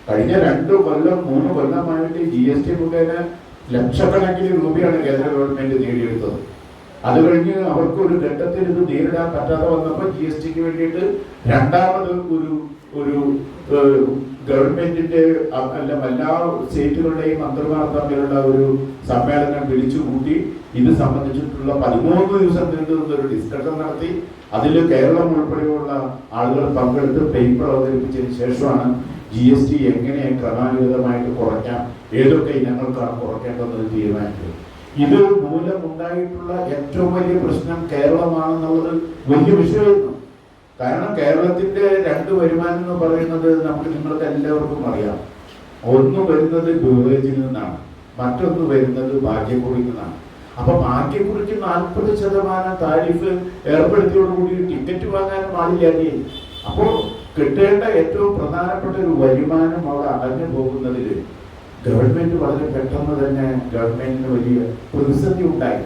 കഴിഞ്ഞ 2 കൊല്ലം 3 കൊല്ലമായിട്ട് GST മുഖേന ലക്ഷക്കണക്കിന് രൂപയാണ് കേന്ദ്ര ഗവൺമെന്റ് നേടിയെടുത്തത്. അത് കഴിഞ്ഞ് അവർക്ക് ഒരു ഘട്ടത്തിൽ ഇത് നേരിടാൻ പറ്റാതെ വന്നപ്പോൾ GSTക്ക് വേണ്ടിയിട്ട് രണ്ടാമത് ഒരു ഗവൺമെന്റിന്റെ എല്ലാ സ്റ്റേറ്റുകളുടെയും മന്ത്രിമാർ തമ്മിലുള്ള ഒരു സമ്മേളനം വിളിച്ചുകൂട്ടി ഇത് സംബന്ധിച്ചിട്ടുള്ള 13 ദിവസം നീണ്ടുനിന്ന ഒരു ഡിസ്കഷൻ നടത്തി. അതിൽ കേരളം ഉൾപ്പെടെയുള്ള ആളുകൾ പങ്കെടുത്ത് പേപ്പർ അവതരിപ്പിച്ചതിന് ശേഷമാണ് GST എങ്ങനെ ക്രമാനുഗതമായിട്ട് കുറയ്ക്കാം, ഏതൊക്കെ ഇനങ്ങൾക്കാണ് കുറയ്ക്കേണ്ടതെന്ന് തീരുമാനിച്ചത്. ഇത് മൂലമുണ്ടായിട്ടുള്ള ഏറ്റവും വലിയ പ്രശ്നം കേരളമാണെന്നുള്ളത് വലിയ വിഷയമായിരുന്നു. കാരണം കേരളത്തിന്റെ 2 വരുമാനം എന്ന് പറയുന്നത് നിങ്ങൾക്ക് എല്ലാവർക്കും അറിയാം. ഒന്ന് വരുന്നത് ബിവറേജിൽ നിന്നാണ്, മറ്റൊന്ന് വരുന്നത് ഭാഗ്യക്കുറിയിൽ നിന്നാണ്. അപ്പൊ ഭാഗ്യക്കുറിക്ക് 40% താരിഫ് ഏർപ്പെടുത്തിയോടുകൂടി ടിക്കറ്റ് വാങ്ങാനും ആളില്ലാതെ. അപ്പോൾ കിട്ടേണ്ട ഏറ്റവും പ്രധാനപ്പെട്ട ഒരു വരുമാനം അവിടെ അടഞ്ഞു പോകുന്നതിൽ ഗവൺമെന്റ് വളരെ പെട്ടെന്ന് തന്നെ ഗവൺമെന്റിന് വലിയ പ്രതിസന്ധി ഉണ്ടായി.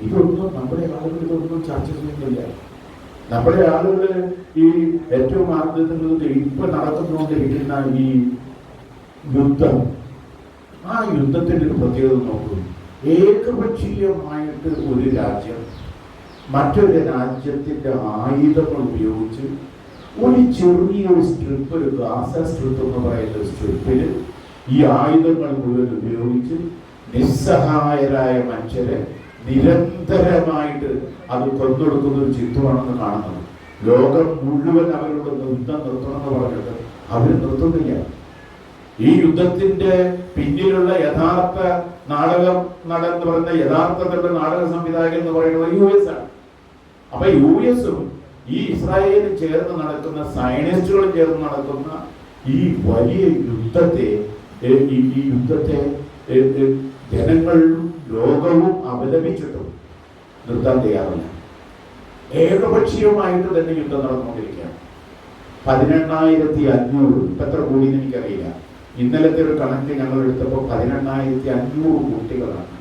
ഇതൊന്നും നമ്മുടെ ആളുകൾ ഇതൊന്നും ചർച്ച ചെയ്യുന്നില്ല. നമ്മുടെ ആളുകൾ ഈ ഏറ്റവും ആദ്യത്തിൽ ഇപ്പൊ നടന്നുകൊണ്ടിരിക്കുന്ന ഈ യുദ്ധം, ആ യുദ്ധത്തിന്റെ ഒരു പ്രത്യേകത നോക്കൂ. ഏകപക്ഷീയമായിട്ട് ഒരു രാജ്യം മറ്റൊരു രാജ്യത്തിന്റെ ആയുധങ്ങൾ ഉപയോഗിച്ച് ഒരു ചെറിയൊരു സ്ട്രിപ്പ്, ഒരു ഗാസ സ്ട്രിപ്പ് എന്ന് പറയുന്ന സ്ട്രിപ്പിൽ ഈ ആയുധങ്ങൾ മുഴുവൻ ഉപയോഗിച്ച് നിസ്സഹായരായ മനുഷ്യരെ നിരന്തരമായിട്ട് അത് കൊന്നൊടുക്കുന്ന ഒരു ചിത്രമാണെന്ന് കാണുന്നത്. ലോകം മുഴുവൻ അവരോട് യുദ്ധം നിർത്തണമെന്ന് പറഞ്ഞിട്ട് അവർ നിർത്തുന്നില്ല. ഈ യുദ്ധത്തിന്റെ പിന്നിലുള്ള യഥാർത്ഥ നാടകം നടന്ന് പറയുന്ന യഥാർത്ഥത്തിലുള്ള നാടക സംവിധായകൻ എന്ന് പറയുന്നത് US ആണ്. അപ്പൊ US-ഉം ഈ ഇസ്രായേലും ചേർന്ന് നടക്കുന്ന സയനിസ്റ്റുകളും ചേർന്ന് നടക്കുന്ന ഈ വലിയ യുദ്ധത്തെ ജനങ്ങളും ലോകവും അപലപിച്ചിട്ടും നിർത്താൻ തയ്യാറില്ല. ഏകപക്ഷീയമായിട്ട് തന്നെ യുദ്ധം നടന്നുകൊണ്ടിരിക്കുകയാണ്. 18,500 ഇപ്പം എത്ര കൂടിയെന്ന് എനിക്കറിയില്ല. ഇന്നലത്തെ ഒരു കണക്ക് ഞങ്ങൾ എടുത്തപ്പോൾ 18,500 കുട്ടികളാണ്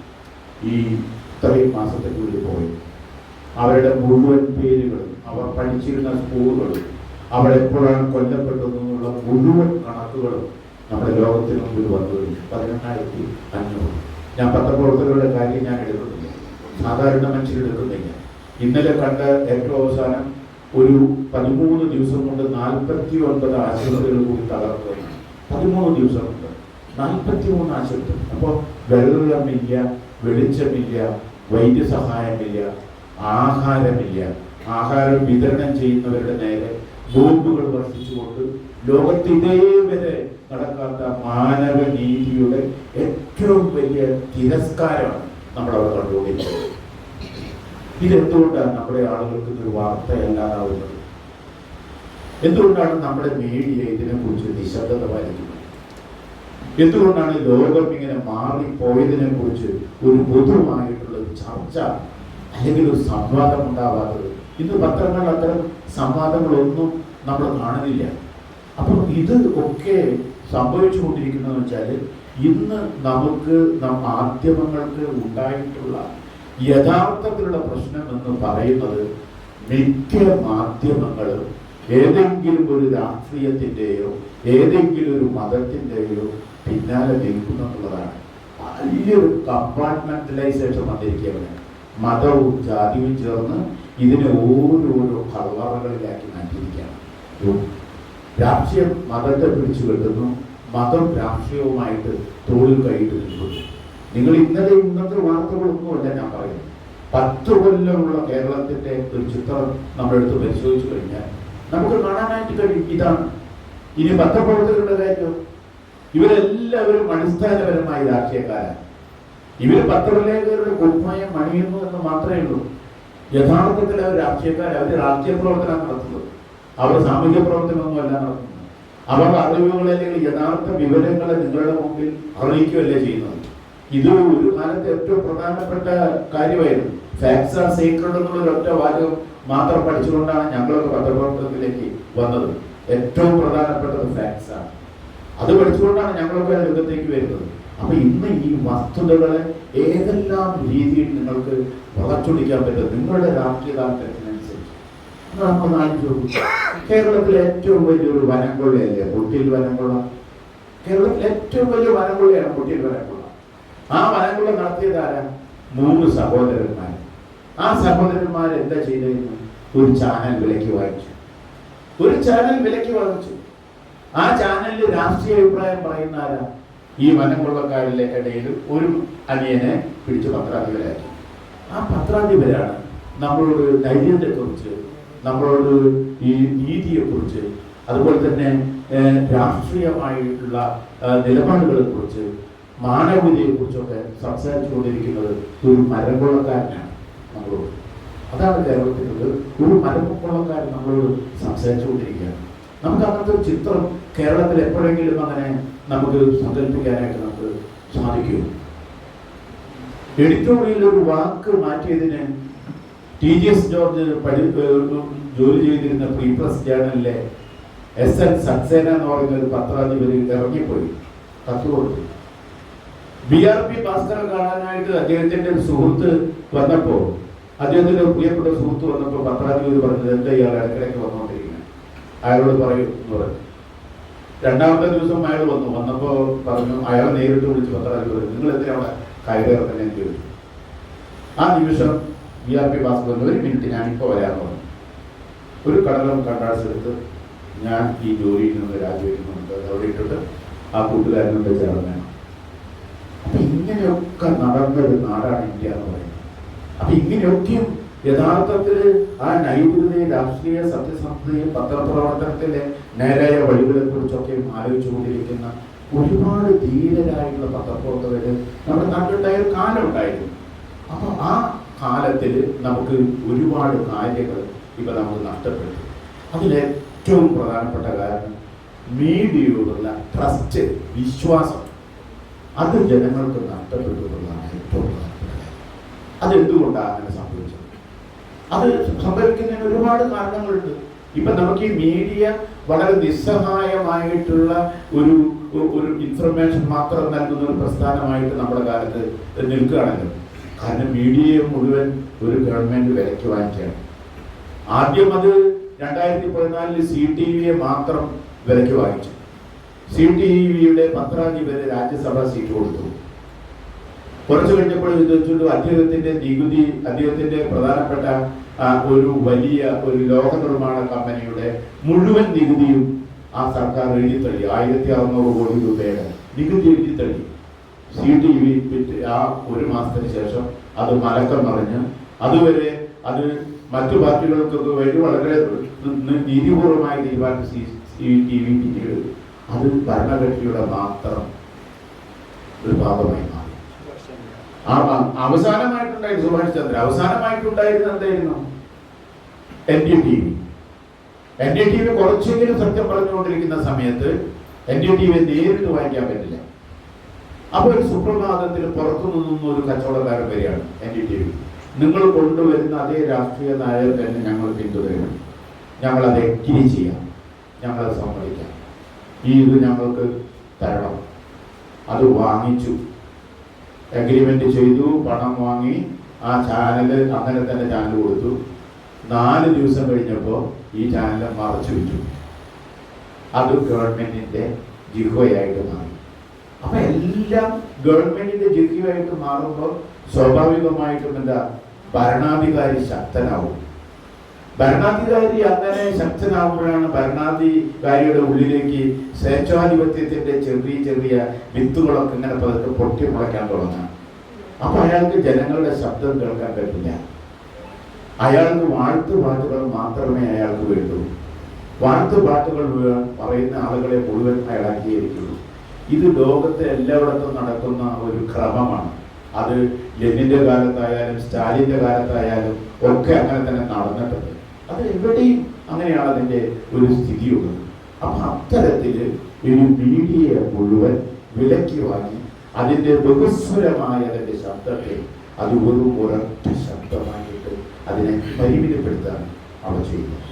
ഈ ഇത്രയും മാസത്തേക്കുള്ളിൽ പോയത്. അവരുടെ മുഴുവൻ പേരുകളും അവർ പഠിച്ചിരുന്ന സ്കൂളുകളും അവരെപ്പോഴാണ് കൊല്ലപ്പെട്ടതെന്നുള്ള മുഴുവൻ കണക്കുകളും നമ്മുടെ ലോകത്തിന് മുമ്പിൽ വന്നു. 18,500. ഞാൻ പത്രപ്രവർത്തകരുടെ കാര്യം ഞാൻ എടുക്കുന്നില്ല, സാധാരണ മനുഷ്യരെടുക്കുന്നില്ല. ഇന്നലെ കണ്ട ഏറ്റവും അവസാനം ഒരു 13 ദിവസം കൊണ്ട് 49 ആശുപത്രികൾ കൂടി തകർക്കുകയാണ്. 13 ദിവസം കൊണ്ട് 43 ആശുപത്രി. അപ്പോൾ വെള്ളമില്ല, വെളിച്ചമില്ല, വൈദ്യസഹായമില്ല, ആഹാരമില്ല. ആഹാരം വിതരണം ചെയ്യുന്നവരുടെ നേരെ ബോംബുകൾ വർഷിച്ചുകൊണ്ട് ലോകത്തിതേവരെ നടക്കാത്ത മാനവനീതിയുടെ ഏറ്റവും വലിയ തിരസ്കാരമാണ് നടന്നുകൊണ്ടിരിക്കുന്നത്. ഇതെന്തുകൊണ്ടാണ് നമ്മുടെ ആളുകൾക്ക് ഒരു വാർത്തയല്ലാതാവുന്നത്? എന്തുകൊണ്ടാണ് നമ്മുടെ മീഡിയ ഇതിനെക്കുറിച്ച് നിശബ്ദത പാലിക്കുന്നത്? എന്തുകൊണ്ടാണ് ലോകം ഇങ്ങനെ മാറിപ്പോയതിനെ കുറിച്ച് ഒരു പൊതുവായിട്ടുള്ള ചർച്ച അല്ലെങ്കിൽ ഒരു സംവാദം ഉണ്ടാവാത്തത്? ഇന്ന് പത്രങ്ങൾ അത്തരം സംവാദങ്ങളൊന്നും നമ്മൾ കാണുന്നില്ല. അപ്പം ഇത് ഒക്കെ സംഭവിച്ചുകൊണ്ടിരിക്കുന്നതെന്ന് വെച്ചാൽ ഇന്ന് നമുക്ക് മാധ്യമങ്ങൾക്ക് ഉണ്ടായിട്ടുള്ള യഥാർത്ഥത്തിലുള്ള പ്രശ്നം എന്ന് പറയുന്നത് മിക്ക മാധ്യമങ്ങളും ഏതെങ്കിലും ഒരു രാഷ്ട്രീയത്തിൻ്റെയോ ഏതെങ്കിലും ഒരു മതത്തിൻ്റെയോ പിന്നാലെ നിൽക്കുന്നു എന്നുള്ളതാണ്. വലിയൊരു കമ്പാർട്ട്മെന്റലൈസേഷൻ വന്നിരിക്കുകയാണ്. മതവും ജാതിയും ചേർന്ന് ഇതിനെ ഓരോരോ കളറുകളിലാക്കി മാറ്റിയിരിക്കുകയാണ്. രാഷ്ട്രീയം മതത്തെ പിടിച്ചു കെട്ടുന്നു, മതം രാഷ്ട്രീയവുമായിട്ട് തോളിൽ കൈയിട്ട് നിൽക്കുന്നു. നിങ്ങൾ ഇന്നത്തെ വാർത്തകളൊന്നുമല്ല ഞാൻ പറയുന്നത്. 10 കൊല്ലമുള്ള കേരളത്തിന്റെ ഒരു ചിത്രം നമ്മളെടുത്ത് പരിശോധിച്ചു കഴിഞ്ഞാൽ നമുക്ക് കാണാനായിട്ട് കഴിയും. ഇതാണ്. ഇനി പത്രപ്രവർത്തകരുടെ കാര്യം, ഇവരെല്ലാവരും അടിസ്ഥാനപരമായി രാഷ്ട്രീയക്കാരാണ്. ഇവർ പത്രലേഖകരുടെ കുപ്പായം മണിയുന്നു എന്ന് മാത്രമേ ഉള്ളൂ. യഥാർത്ഥത്തിൽ അവർ രാഷ്ട്രീയക്കാർ. അവർ രാഷ്ട്രീയ പ്രവർത്തനം നടത്തുന്നത്, അവർ സാമൂഹ്യ പ്രവർത്തനമൊന്നുമല്ല നടത്തുന്നത്. അവർ അറിവുകൾ അല്ലെങ്കിൽ യഥാർത്ഥ വിവരങ്ങളെ നിങ്ങളുടെ മുമ്പിൽ അറിയിക്കുകയല്ലേ ചെയ്യുന്നത്. ഇത് ഒരു കാലത്ത് ഏറ്റവും പ്രധാനപ്പെട്ട കാര്യമായിരുന്നു. ഫാക്ട്സ് ആർ സീക്രട്ട് എന്നുള്ള ഒറ്റ വാചകം മാത്രം പഠിച്ചുകൊണ്ടാണ് ഞങ്ങളൊക്കെ പത്രപ്രവർത്തനത്തിലേക്ക് വന്നത്. ഏറ്റവും പ്രധാനപ്പെട്ടത് ഫാക്ട്സ് ആണ്. അത് പഠിച്ചുകൊണ്ടാണ് ഞങ്ങളൊക്കെ രംഗത്തേക്ക് വരുന്നത്. അപ്പൊ ഇന്ന് ഈ വസ്തുതകളെ ഏതെല്ലാം രീതിയിൽ നിങ്ങൾക്ക് വളച്ചൊടിക്കാൻ പറ്റും നിങ്ങളുടെ രാഷ്ട്രീയ താല്പര്യത്തിനനുസരിച്ച്. നമ്മൾ ആലോചിച്ചു, കേരളത്തിലെ ഏറ്റവും വലിയൊരു വനംകൊള്ളയല്ലേ പൊട്ടിയിൽ വനംകൊള്ള? കേരളത്തിലെ ഏറ്റവും വലിയ വനംകൊള്ളയാണ് പൊട്ടിയിൽ വനംകൊള്ള. ആ വനംകൊള്ള നടത്തിയതാരാ? 3 സഹോദരന്മാർ. ആ സഹോദരന്മാർ എന്താ ചെയ്തിരുന്നു? ഒരു ചാനൽ വിലയ്ക്ക് വാങ്ങിച്ചു. ആ ചാനലിൽ രാഷ്ട്രീയ അഭിപ്രായം പറയുന്ന ആരാ? ഈ വനംകൊള്ളക്കാരിലെ ഇടയിൽ ഒരു അനിയനെ പിടിച്ച് പത്രാധിപരാക്കി. ആ പത്രാധിപരാണ് നമ്മളോട് ധൈര്യത്തെക്കുറിച്ച്, നമ്മളോട് ഈ നീതിയെക്കുറിച്ച്, അതുപോലെ തന്നെ രാഷ്ട്രീയമായിട്ടുള്ള നിലപാടുകളെ കുറിച്ച്, മാനവികതയെ കുറിച്ചൊക്കെ സംസാരിച്ചു കൊണ്ടിരിക്കുന്നത് ഒരു മരംകൊള്ളക്കാരനാണ് നമ്മളോട്. അതാണ് കേരളത്തിലുള്ളത്. ഒരു മരംകൊള്ളക്കാരൻ നമ്മളോട് സംസാരിച്ചു കൊണ്ടിരിക്കുകയാണ്. നമുക്ക് അങ്ങനത്തെ ഒരു ചിത്രം കേരളത്തിൽ എപ്പോഴെങ്കിലും അങ്ങനെ നമുക്ക് സങ്കല്പിക്കാനായിട്ട് നമുക്ക് സാധിക്കും. എഡിറ്റോറിയൽ ഒരു വാക്ക് മാറ്റിയതിന് TGS ജോർജ് ജോലി ചെയ്തിരുന്ന ഫ്രീ പ്രസ് ജേർണലിലെ SN സക്സേന എന്ന് പറയുന്ന ഒരു പത്രാധിപര് ഇറങ്ങിപ്പോയി, കത്ത് കൊടുത്തു. BRP ഭാസ്കരൻ കാണാനായിട്ട് അദ്ദേഹത്തിന്റെ ഒരു സുഹൃത്ത് വന്നപ്പോ, അദ്ദേഹത്തിന്റെ ഒരു പ്രിയപ്പെട്ട സുഹൃത്ത് വന്നപ്പോ പത്രാധിപര് പറഞ്ഞത്, എന്താ ഇയാൾ ഇടയ്ക്കിടയ്ക്ക് വന്നുകൊണ്ടിരിക്കുന്നത്, അയാളോട് പറയൂ എന്ന് പറഞ്ഞു. 2ാമത്തെ ദിവസം അയാൾ വന്നപ്പോ പറഞ്ഞു, അയാൾ നേരിട്ട് വിളിച്ച് പത്രാധിപര്, നിങ്ങൾ എന്തിനാ അവിടെ കയറിയിറങ്ങുന്നതെന്ന് ചോദിച്ചു. ആ നിമിഷം BRP ഭാസ്കരൻ, 1 മിനിറ്റ് ഞാനിപ്പോ വരാമെന്ന് പറഞ്ഞു. ഒരു കടലും കണ്ടാഴ്ച എടുത്ത് ഞാൻ ഈ ജോലിയിൽ നിന്ന് രാജിവെക്കുന്നുണ്ട്, അവിടെ ഇട്ടിട്ട് ആ കൂട്ടുകാരനോട് ചേർന്നാണ്. അപ്പൊ ഇങ്ങനെയൊക്കെ നടന്നൊരു നാടാണ് ഇന്ത്യ എന്ന് പറയുന്നത്. അപ്പൊ ഇങ്ങനെയൊക്കെയും യഥാർത്ഥത്തിൽ ആ നൈതികതയും രാഷ്ട്രീയ സത്യസന്ധതയും പത്രപ്രവർത്തനത്തിലെ നേരായ വഴികളെ കുറിച്ചൊക്കെയും ആലോചിച്ചുകൊണ്ടിരിക്കുന്ന ഒരുപാട് ധീരരായിട്ടുള്ള പത്രപ്രവർത്തകര് നമ്മുടെ നാട്ടിലുണ്ടായ ഒരു കാലം ഉണ്ടായിരുന്നു. അപ്പൊ ആ കാലത്തിൽ നമുക്ക് ഒരുപാട് കാര്യങ്ങൾ ഇപ്പൊ നമുക്ക് നഷ്ടപ്പെട്ടു. അതിലേറ്റവും പ്രധാനപ്പെട്ട കാരണം മീഡിയയോടുള്ള ട്രസ്റ്റ്, വിശ്വാസം, അത് ജനങ്ങൾക്ക് നഷ്ടപ്പെട്ടു എന്നുള്ളതാണ് ഏറ്റവും പ്രധാനപ്പെട്ട കാര്യം. അതെന്തുകൊണ്ടാണ് അങ്ങനെ സംഭവിച്ചത്? അത് സംഭവിക്കുന്നതിന് ഒരുപാട് കാരണങ്ങളുണ്ട്. ഇപ്പൊ നമുക്ക് ഈ മീഡിയ വളരെ നിസ്സഹായമായിട്ടുള്ള ഒരു ഇൻഫർമേഷൻ മാത്രം നൽകുന്ന ഒരു പ്രസ്ഥാനമായിട്ട് നമ്മുടെ കാലത്ത് നിൽക്കുകയാണല്ലോ. കാരണം മീഡിയയെ മുഴുവൻ ഒരു ഗവൺമെന്റ് വിലയ്ക്ക് വാങ്ങിക്കുകയാണ്. ആദ്യം അത് 2014 CTVയെ മാത്രം വിലയ്ക്ക് വാങ്ങിച്ചു. CTVയുടെ പത്രാധിപര് രാജ്യസഭാ സീറ്റ് കൊടുത്തു. കുറച്ചു കഴിഞ്ഞപ്പോൾ ഇത് വെച്ചുകൊണ്ട് അദ്ദേഹത്തിന്റെ നികുതി, അദ്ദേഹത്തിന്റെ പ്രധാനപ്പെട്ട ഒരു വലിയ ഒരു ലോക നിർമ്മാണ കമ്പനിയുടെ മുഴുവൻ നികുതിയും ആ സർക്കാർ എഴുതിത്തള്ളി. 1600 കോടി രൂപയുടെ നികുതി എഴുതിത്തള്ളി. CTV ആ 1 മാസത്തിന് ശേഷം അത് മലക്കം മറിഞ്ഞ് അതുവരെ അത് മറ്റു പാർട്ടികൾക്കൊക്കെ വേണ്ടി വളരെ നീതിപൂർവമായി തീരുമാനിച്ച CTV പിന്നീട് അത് ഭരണകക്ഷിയുടെ മാത്രം ഒരു ഭാഗമായി മാറി. അവസാനമായിട്ടുണ്ടായിരുന്നു സുഭാഷ് ചന്ദ്ര, അവസാനമായിട്ടുണ്ടായിരുന്ന എന്തായിരുന്നു? NDTV. NDTV കുറച്ചെങ്കിലും സത്യം പറഞ്ഞുകൊണ്ടിരിക്കുന്ന സമയത്ത് NDTV നേരിട്ട് വായിക്കാൻ പറ്റില്ല. അപ്പൊ ഒരു സുപ്രഭാതത്തിൽ പുറത്തു നിന്നും ഒരു കച്ചവടക്കാരൻ വരികയാണ് NDTV. നിങ്ങൾ കൊണ്ടുവരുന്ന അതേ രാഷ്ട്രീയ നായകർ തന്നെ ഞങ്ങൾ പിന്തുടരണം, ഞങ്ങളത് എഗ്രി ചെയ്യാം, ഞങ്ങളത് സമ്മതിക്കാം, ഇത് ഞങ്ങൾക്ക് തരണം. അത് വാങ്ങിച്ചു, എഗ്രിമെന്റ് ചെയ്തു, പണം വാങ്ങി, ആ ചാനല് അങ്ങനെ തന്നെ ചാനൽ കൊടുത്തു. 4 ദിവസം കഴിഞ്ഞപ്പോൾ ഈ ചാനൽ മറച്ചു വിറ്റു. അത് ഗവൺമെന്റിന്റെ ജിഹ്വയായിട്ട് മാറി. അപ്പൊ എല്ലാം ഗവൺമെന്റിന്റെ ജിഹ്വയായിട്ട് മാറുമ്പോൾ സ്വാഭാവികമായിട്ടും എന്താ, ഭരണാധികാരി ശക്തനാവും. ഭരണാധികാരി അങ്ങനെ ശക്തനാവുമ്പോഴാണ് ഭരണാധികാരിയുടെ ഉള്ളിലേക്ക് സ്വേച്ഛാധിപത്യത്തിന്റെ ചെറിയ ചെറിയ വിത്തുകളൊക്കെ ഇങ്ങനെ പതുക്കെ പൊട്ടി മുളയ്ക്കാൻ തുടങ്ങാം. അപ്പൊ അയാൾക്ക് ജനങ്ങളുടെ ശബ്ദം കേൾക്കാൻ പറ്റില്ല. അയാൾക്ക് വാഴ്ത്തുപാട്ടുകൾ മാത്രമേ അയാൾക്ക് വേണ്ടൂ. വാഴ്ത്തുപാട്ടുകൾ പറയുന്ന ആളുകളെ മുഴുവൻ അയാൾ അംഗീകരിക്കുള്ളൂ. ഇത് ലോകത്തെ എല്ലായിടത്തും നടക്കുന്ന ഒരു ക്രമമാണ്. അത് ലെനിന്റെ കാലത്തായാലും സ്റ്റാലിന്റെ കാലത്തായാലും ഒക്കെ അങ്ങനെ തന്നെ നടന്നിട്ടുണ്ട്. അത് എവിടെയും അങ്ങനെയാണ് അതിന്റെ ഒരു സ്ഥിതിയുള്ളത്. അപ്പൊ അത്തരത്തില് ഒരു മീഡിയയെ മുഴുവൻ വിലക്കി വാങ്ങി അതിന്റെ ബഹുസ്വരമായ അതിന്റെ ശബ്ദത്തെ അത് ഒരു ഒരൊറ്റ ശബ്ദമായിട്ട് അതിനെ പരിമിതപ്പെടുത്താൻ അവ ചെയ്യുന്നത്.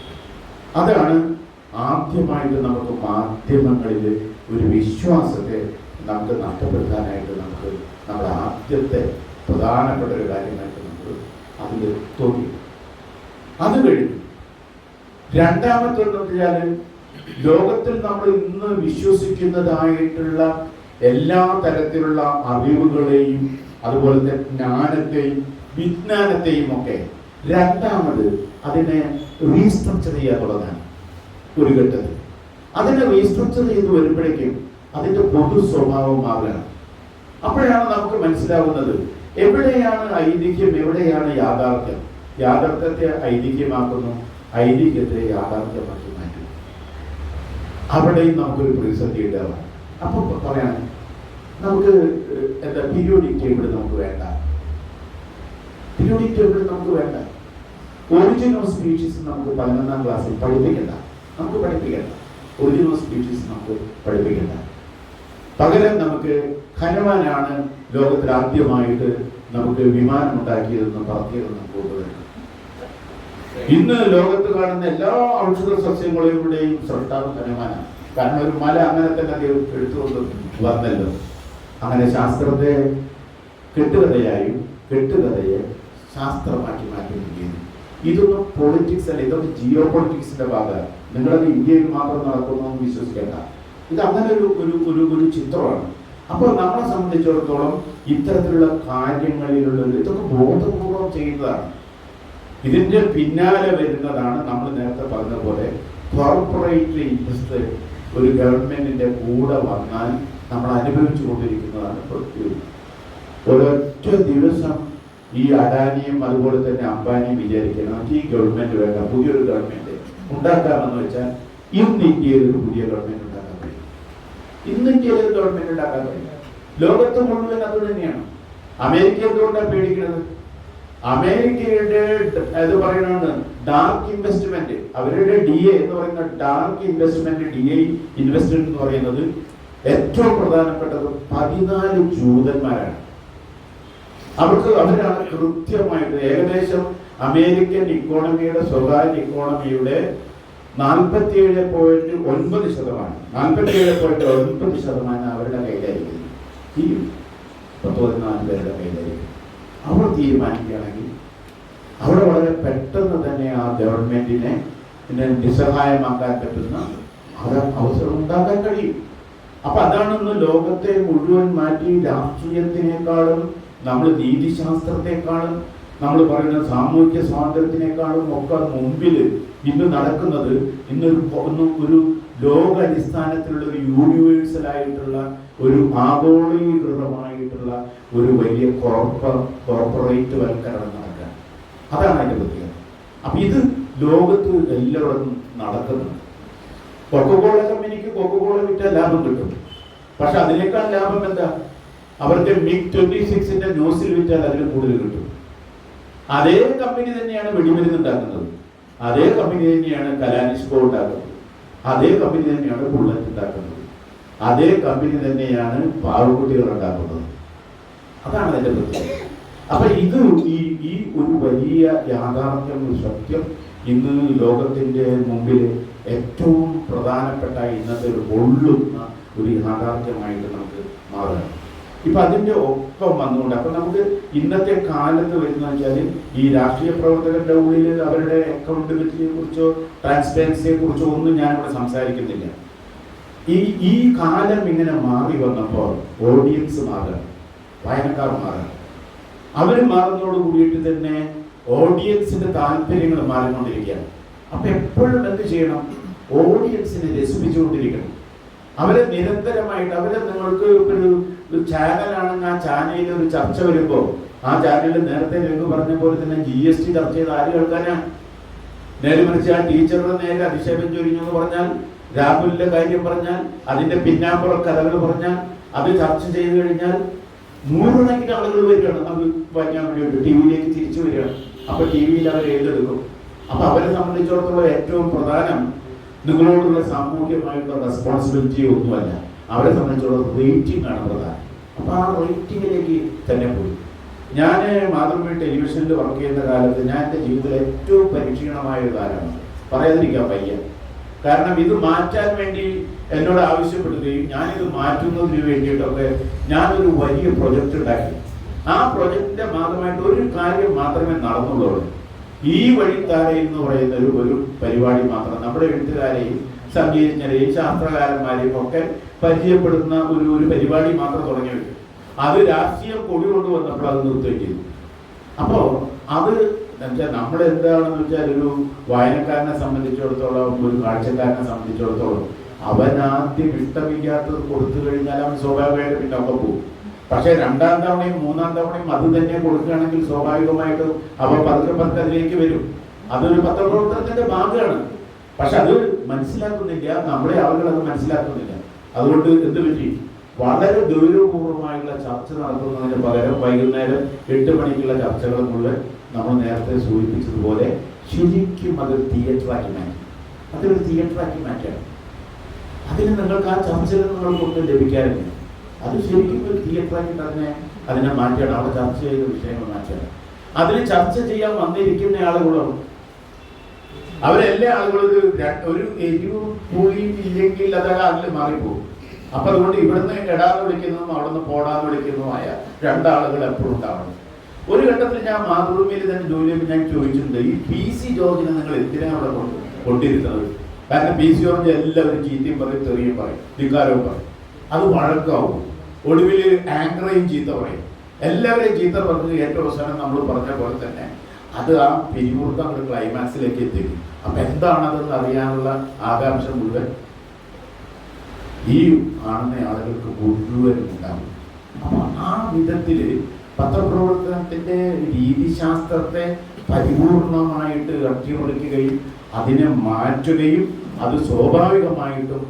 അതാണ് ആദ്യമായിട്ട് നമുക്ക് മാധ്യമങ്ങളിൽ ഒരു വിശ്വാസത്തെ നമുക്ക് നഷ്ടപ്പെടുത്താനായിട്ട് നമുക്ക് നമ്മുടെ ആദ്യത്തെ പ്രധാനപ്പെട്ട ഒരു കാര്യമായിട്ട് നമുക്ക് അതിൽ തോന്നി. അത് കഴിഞ്ഞു രണ്ടാമത്തെന്ന് വെച്ചാൽ ലോകത്തിൽ നമ്മൾ ഇന്ന് വിശ്വസിക്കുന്നതായിട്ടുള്ള എല്ലാ തരത്തിലുള്ള അറിവുകളെയും അതുപോലെ തന്നെ ജ്ഞാനത്തെയും വിജ്ഞാനത്തെയും ഒക്കെ രണ്ടാമത് അതിനെ റീസ്ട്രക്ചർ ചെയ്യാൻ തുടങ്ങാൻ ഒരു ഘട്ടത്തിൽ. അതിനെ റീസ്ട്രക്ചർ ചെയ്ത് വരുമ്പോഴേക്കും അതിന്റെ പൊതു സ്വഭാവം മാറുകയാണ്. അപ്പോഴാണ് നമുക്ക് മനസ്സിലാവുന്നത് എവിടെയാണ് ഐതിഹ്യം, എവിടെയാണ് യാഥാർത്ഥ്യം. യാഥാർത്ഥ്യത്തെ ഐതിഹ്യമാക്കുന്നു, ഐതിഹ്യത്തെ യാഥാർത്ഥ്യമാക്കി മാറ്റും. അവിടെയും നമുക്കൊരു പ്രതിസന്ധി ഉണ്ടാവാം. അപ്പൊ പറയാണ് നമുക്ക് എന്താ പീരിയോഡിക് ടേബിൾ നമുക്ക് വേണ്ട, പീരിയോഡിക് ടേബിൾ നമുക്ക് വേണ്ട, ഒറിജിൻ ഓഫ് സ്പീഷീസ് നമുക്ക് 11ാം ക്ലാസ്സിൽ പഠിപ്പിക്കണ്ട, നമുക്ക് പഠിപ്പിക്കണ്ട, ഒറിജിൻ ഓഫ് സ്പീഷീസ് നമുക്ക് പഠിപ്പിക്കണ്ട. പകരം നമുക്ക് ഹനുമാനാണ് ലോകത്തിൽ ആദ്യമായിട്ട് നമുക്ക് വിമാനം ഉണ്ടാക്കിയതെന്ന് പറത്തിയതെന്ന് കൂടുതലുണ്ട്. ഇന്ന് ലോകത്ത് കാണുന്ന എല്ലാ ഔഷധ സസ്യങ്ങളുടെയും സൃഷ്ടാവ് ഹനുമാനാണ്. കാരണം ഒരു മല അങ്ങനെ തന്നെ എടുത്തുകൊണ്ട് വന്നല്ലോ. അങ്ങനെ ശാസ്ത്രത്തെ കെട്ടുകഥയായും കെട്ടുകഥയെ ശാസ്ത്രമാക്കി മാറ്റിയിരിക്കുന്നു. ഇതൊന്നും പൊളിറ്റിക്സ് അല്ല, ഇതൊക്കെ ജിയോ പൊളിറ്റിക്സിന്റെ ഭാഗമാണ്. നിങ്ങളത് ഇന്ത്യയിൽ മാത്രം നടക്കുന്നു എന്ന് വിശ്വസിക്കേണ്ട. ഇത് അങ്ങനെ ഒരു ചിത്രമാണ്. അപ്പോൾ നമ്മളെ സംബന്ധിച്ചിടത്തോളം ഇത്തരത്തിലുള്ള കാര്യങ്ങളിലുള്ള ഇതൊക്കെ ബോധപൂർവം ചെയ്യുന്നതാണ്. ഇതിന്റെ പിന്നാലെ വരുന്നതാണ് നമ്മൾ നേരത്തെ പറഞ്ഞ പോലെ കോർപ്പറേറ്റ് ഇൻട്രസ്റ്റ് ഒരു ഗവൺമെന്റിന്റെ കൂടെ വന്നാൽ നമ്മൾ അനുഭവിച്ചു കൊണ്ടിരിക്കുന്നതാണ്. ഒരൊറ്റ ദിവസം ഈ അഡാനിയും അതുപോലെ തന്നെ അംബാനിയും വിചാരിക്കണം ഈ ഗവൺമെന്റ് വേണ്ട, പുതിയൊരു ഗവൺമെന്റ് ഉണ്ടാക്കാമെന്ന് വെച്ചാൽ ഇന്ന് ഇന്ത്യയിൽ ഒരു പുതിയ ഗവൺമെന്റ് ഉണ്ടാക്കാൻ കഴിയും. ഇന്ന് ഇന്ത്യയിൽ ഒരു ഗവൺമെന്റ് ഉണ്ടാക്കാൻ കഴിയും. ലോകത്ത് മുഴുവൻ അത് തന്നെയാണ്. അമേരിക്ക എന്തുകൊണ്ടാണ് പേടിക്കുന്നത്? അമേരിക്കയുടെ ഇത് പറയുന്നത് ഡാർക്ക് ഇൻവെസ്റ്റ്മെന്റ്, അവരുടെ DA എന്ന് പറയുന്ന ഡാർക്ക് ഇൻവെസ്റ്റ്മെന്റ്, DA ഇൻവെസ്റ്റ്മെന്റ് എന്ന് പറയുന്നത് ഏറ്റവും പ്രധാനപ്പെട്ടത് 14 ജൂതന്മാരാണ്. അവരാണ് കൃത്യമായിട്ട് ഏകദേശം അമേരിക്കൻ ഇക്കോണമിയുടെ സ്വകാര്യ ഇക്കോണമിയുടെ 47.9% അവരുടെ കയ്യിലായിരിക്കും. ഈ 14 പേരുടെ കയ്യിലായിരിക്കും. അവർ തീരുമാനിക്കുകയാണെങ്കിൽ അവിടെ വളരെ പെട്ടെന്ന് തന്നെ ആ ഗവൺമെന്റിനെ നിസ്സഹായമാക്കാൻ പറ്റുന്ന അവസരം ഉണ്ടാക്കാൻ കഴിയും. അപ്പൊ അതാണെന്ന് ലോകത്തെ മുഴുവൻ മാറ്റി രാഷ്ട്രീയത്തിനേക്കാളും നമ്മൾ നീതിശാസ്ത്രത്തെക്കാളും നമ്മൾ പറയുന്ന സാമൂഹ്യ സ്വാതന്ത്ര്യത്തിനേക്കാളും ഒക്കെ മുമ്പിൽ ഇന്ന് നടക്കുന്നത് ഒരു ലോക അടിസ്ഥാനത്തിലുള്ള ഒരു യൂണിവേഴ്സൽ ആയിട്ടുള്ള ഒരു ആഗോളീകൃതമായിട്ടുള്ള ഒരു വലിയ കോർപ്പറേറ്റ് വൽക്കരണം നടക്കാൻ. അതാണ് അതിന്റെ പ്രത്യേകത. അപ്പൊ ഇത് ലോകത്ത് എല്ലായിടത്തും നടക്കുന്നുണ്ട്. കൊക്കക്കോള കമ്പനിക്ക് കൊക്കക്കോള വിറ്റാൽ ലാഭം കിട്ടും. പക്ഷെ അതിനേക്കാൾ ലാഭം എന്താ? അവർക്ക് MiG-26 ന്യൂസിൽ വിറ്റാൽ അതിൽ കൂടുതൽ കിട്ടും. അതേ കമ്പനി തന്നെയാണ് വെടിമരുന്ന് ഉണ്ടാക്കുന്നത്, അതേ കമ്പനി തന്നെയാണ് കലാനിഷ്കോ ഉണ്ടാക്കുന്നത്, അതേ കമ്പനി തന്നെയാണ് ബുള്ളറ്റ് ഉണ്ടാക്കുന്നത്, അതേ കമ്പനി തന്നെയാണ് പാവക്കുട്ടികൾ ഉണ്ടാക്കുന്നത്. അതാണ് അതിന്റെ പ്രത്യേകത. അപ്പൊ ഇത് ഈ ഒരു വലിയ യാഥാർത്ഥ്യം, ഒരു സത്യം ഇന്ന് ലോകത്തിന്റെ മുമ്പിൽ ഏറ്റവും പ്രധാനപ്പെട്ട ഇന്നത്തെ ഒരു കൊള്ളുന്ന ഒരു യാഥാർത്ഥ്യമായിട്ട് നമുക്ക് മാറുകയാണ്. ഇപ്പൊ അതിന്റെ ഒപ്പം വന്നുകൊണ്ട് അപ്പൊ നമുക്ക് ഇന്നത്തെ കാലത്ത് വരുന്ന വെച്ചാൽ ഈ രാഷ്ട്രീയ പ്രവർത്തകരുടെ ഉള്ളിൽ അവരുടെ അക്കൗണ്ടബിലിറ്റിയെ കുറിച്ചോ ട്രാൻസ്പെറൻസിയെ കുറിച്ചോ ഒന്നും ഞാനിവിടെ സംസാരിക്കുന്നില്ല. ഈ കാലം ഇങ്ങനെ മാറി വന്നപ്പോൾ ഓഡിയൻസ് മാറുകയാണ്, വായനക്കാർ മാറുകയാണ്. അവർ മാറുന്നതോട് കൂടിയിട്ട് തന്നെ ഓഡിയൻസിന്റെ താല്പര്യങ്ങൾ മാറിക്കൊണ്ടിരിക്കുകയാണ്. അപ്പൊ എപ്പോഴും എന്ത് ചെയ്യണം? ഓഡിയൻസിനെ രസിപ്പിച്ചുകൊണ്ടിരിക്കണം. അവരെ നിരന്തരമായിട്ട് അവരെ നിങ്ങൾക്ക് ഒരു ചാനലാണെങ്കിൽ ആ ചാനലിൽ ഒരു ചർച്ച വരുമ്പോൾ ആ ചാനലിൽ നേരത്തെ രഘു പറഞ്ഞ പോലെ തന്നെ GST ചർച്ച ചെയ്ത് ആര് കേൾക്കാനാണ്? നേരെ മറിച്ച് ആ ടീച്ചറുടെ നേരെ അധിക്ഷേപം ചൊരിഞ്ഞു എന്ന് പറഞ്ഞാൽ, രാഹുലിന്റെ കാര്യം പറഞ്ഞാൽ, അതിന്റെ പിന്നാമ്പുറ കഥകൾ പറഞ്ഞാൽ, അത് ചർച്ച ചെയ്ത് കഴിഞ്ഞാൽ നൂറുകണക്കിന് ആളുകൾ വരികയാണ്. നമുക്ക് വായിക്കാൻ വേണ്ടി TV-യിലേക്ക് തിരിച്ചു വരികയാണ്. അപ്പൊ TV-യിൽ അവർ എഴുതെടുക്കും. അപ്പൊ അവരെ സംബന്ധിച്ചിടത്തോളം ഏറ്റവും പ്രധാനം നിങ്ങളോടുള്ള സാമൂഹ്യമായിട്ടുള്ള റെസ്പോൺസിബിലിറ്റി ഒന്നുമല്ല, അവരെ സംബന്ധിച്ചിടത്തോളം റേറ്റിംഗ് ആണ് പ്രധാനം. അപ്പൊ ആ റേറ്റിംഗിലേക്ക് തന്നെ പോയി. ഞാൻ മാതൃഭൂമി ടെലിവിഷനിൽ വർക്ക് ചെയ്യുന്ന കാലത്ത് ഞാൻ എൻ്റെ ജീവിതത്തിലെ ഏറ്റവും പരീക്ഷണമായ ഒരു കാലമാണ്, പറയാതിരിക്കാൻ വയ്യ. കാരണം ഇത് മാറ്റാൻ വേണ്ടി എന്നോട് ആവശ്യപ്പെടുകയും ഞാനിത് മാറ്റുന്നതിന് വേണ്ടിയിട്ടൊക്കെ ഞാനൊരു വലിയ പ്രൊജക്റ്റ് ഉണ്ടാക്കി. ആ പ്രൊജക്റ്റിന്റെ ഭാഗമായിട്ട് ഒരു കാര്യം മാത്രമേ നടന്നുള്ളൂ. ഈ വഴിത്താരയിൽ എന്ന് പറയുന്ന ഒരു പരിപാടി മാത്രം നമ്മുടെ എഴുത്തുകാരെയും സംഗീതജ്ഞരെയും ശാസ്ത്രകാരന്മാരെയും ഒക്കെ പരിചയപ്പെടുന്ന ഒരു പരിപാടി മാത്രം തുടങ്ങി വെക്കും. അത് രാഷ്ട്രീയം കൊടി കൊണ്ടുവന്നപ്പോൾ അത് നിർത്തുകയും ചെയ്തു. അപ്പോ അത് നമ്മൾ എന്താണെന്ന് വെച്ചാൽ ഒരു വായനക്കാരനെ സംബന്ധിച്ചിടത്തോളം, ഒരു കാഴ്ചക്കാരനെ സംബന്ധിച്ചിടത്തോളം അവൻ ആദ്യം ഇഷ്ടമില്ലാത്തത് കൊടുത്തു കഴിഞ്ഞാൽ അവൻ സ്വാഭാവികമായിട്ട് പിന്നെ ഒക്കെ പോകും. പക്ഷെ രണ്ടാം തവണയും മൂന്നാം തവണയും അത് തന്നെ കൊടുക്കുകയാണെങ്കിൽ സ്വാഭാവികമായിട്ടും അവ പതുക്കെ അതിലേക്ക് വരും. അതൊരു പത്രപ്രവർത്തനത്തിന്റെ ഭാഗമാണ്. പക്ഷെ അത് മനസ്സിലാക്കുന്നില്ല, നമ്മുടെ ആളുകൾ അത് മനസ്സിലാക്കുന്നില്ല. അതുകൊണ്ട് എന്ത് പറ്റി? വളരെ ഗൗരവപൂർവമായുള്ള ചർച്ച നടത്തുന്നതിന് പകരം വൈകുന്നേരം 8 മണിക്കുള്ള ചർച്ചകളും മുഴുവൻ നമ്മൾ നേരത്തെ സൂചിപ്പിച്ചതുപോലെ ശരിക്കും അതൊരു തിയേറ്ററാക്കി മാറ്റി. അതൊരു തിയേറ്ററാക്കി മാറ്റാണ്. അതിന് നിങ്ങൾക്ക് ആ ചർച്ചകൾ നിങ്ങൾക്കൊന്നും ലഭിക്കാറില്ല. അത് ശരിക്കും ഒരു തിയേറ്ററാക്കി തന്നെ അതിനെ മാറ്റിയാണ്. അവിടെ ചർച്ച ചെയ്ത വിഷയങ്ങൾ മാറ്റിയാണ്. അതിന് ചർച്ച ചെയ്യാൻ വന്നിരിക്കുന്ന ആളുകളും അവരെല്ലാ ആളുകളും ഒരു എരിവും പുളിയും ഇല്ലെങ്കിൽ അതൊക്കെ അതിൽ മാറിപ്പോകും. അപ്പൊ അതുകൊണ്ട് ഇവിടുന്ന് എടാന്ന് വിളിക്കുന്നതും അവിടുന്ന് പോടാന്ന് വിളിക്കുന്നതുമായ രണ്ടാളുകൾ എപ്പോഴും ഉണ്ടാവണം. ഒരു ഘട്ടത്തിൽ ഞാൻ മാതൃഭൂമിയിൽ തന്നെ ജോലി ചെയ്യുമ്പോൾ ഞാൻ ചോദിച്ചിട്ടുണ്ട്, ഈ PC ജോർജിനെ നിങ്ങൾ എന്തിനാണ് അവിടെ കൊണ്ടിരുന്നത്? കാരണം PC ജോർജ് എല്ലാവരും ചീത്തയും പറയും, തെറിയും പറയും, ധിക്കാരവും പറയും. അത് വഴക്കാവും. ഒടുവിൽ ആങ്കറേയും ചീത്ത പറയും. എല്ലാവരെയും ചീത്ത പറഞ്ഞ് ഏറ്റവും അവസാനം നമ്മൾ പറഞ്ഞ പോലെ തന്നെ അത് ആ പിരിമുറുക്കം ഒരു ക്ലൈമാക്സിലേക്ക് എത്തിക്കും. അപ്പൊ എന്താണതെന്ന് അറിയാനുള്ള ആകാംക്ഷ മുഴുവൻ ഈ കാണുന്ന ആളുകൾക്ക് മുഴുവനും ഉണ്ടാകും. അപ്പൊ ആ വിധത്തില് പത്രപ്രവർത്തനത്തിന്റെ രീതിശാസ്ത്രത്തെ പരിപൂർണമായിട്ട് അട്ടിമറിക്കുകയും അതിനെ മാറ്റുകയും അത് സ്വാഭാവികമായിട്ടും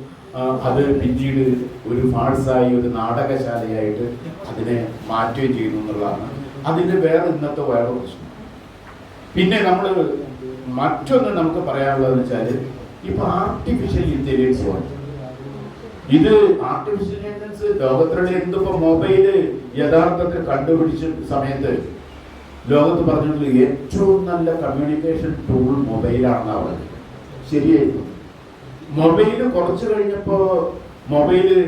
അത് പിന്നീട് ഒരു ഫാൾസായി ഒരു നാടകശാലയായിട്ട് അതിനെ മാറ്റുകയും ചെയ്യുന്നു എന്നുള്ളതാണ് അതിന്റെ ഇന്നത്തെ വേറെ പ്രശ്നം. പിന്നെ നമ്മൾ മറ്റൊന്ന് നമുക്ക് പറയാനുള്ളതെന്ന് വെച്ചാൽ ഇപ്പൊ ആർട്ടിഫിഷ്യൽ ഇന്റലിജൻസ് വന്നു. ഇത് ആർട്ടിഫിഷ്യൽ ഇന്റലിജൻസ് ലോകത്തിലുള്ള എന്തിപ്പോ മൊബൈല് യഥാർത്ഥത്തിൽ കണ്ടുപിടിച്ച സമയത്ത് ലോകത്ത് പറഞ്ഞിട്ടുള്ള ഏറ്റവും നല്ല കമ്മ്യൂണിക്കേഷൻ ടൂൾ മൊബൈലാണെന്നാണ് പറഞ്ഞത്. ശരിയായിരുന്നു. മൊബൈല് കുറച്ച് കഴിഞ്ഞപ്പോ മൊബൈല്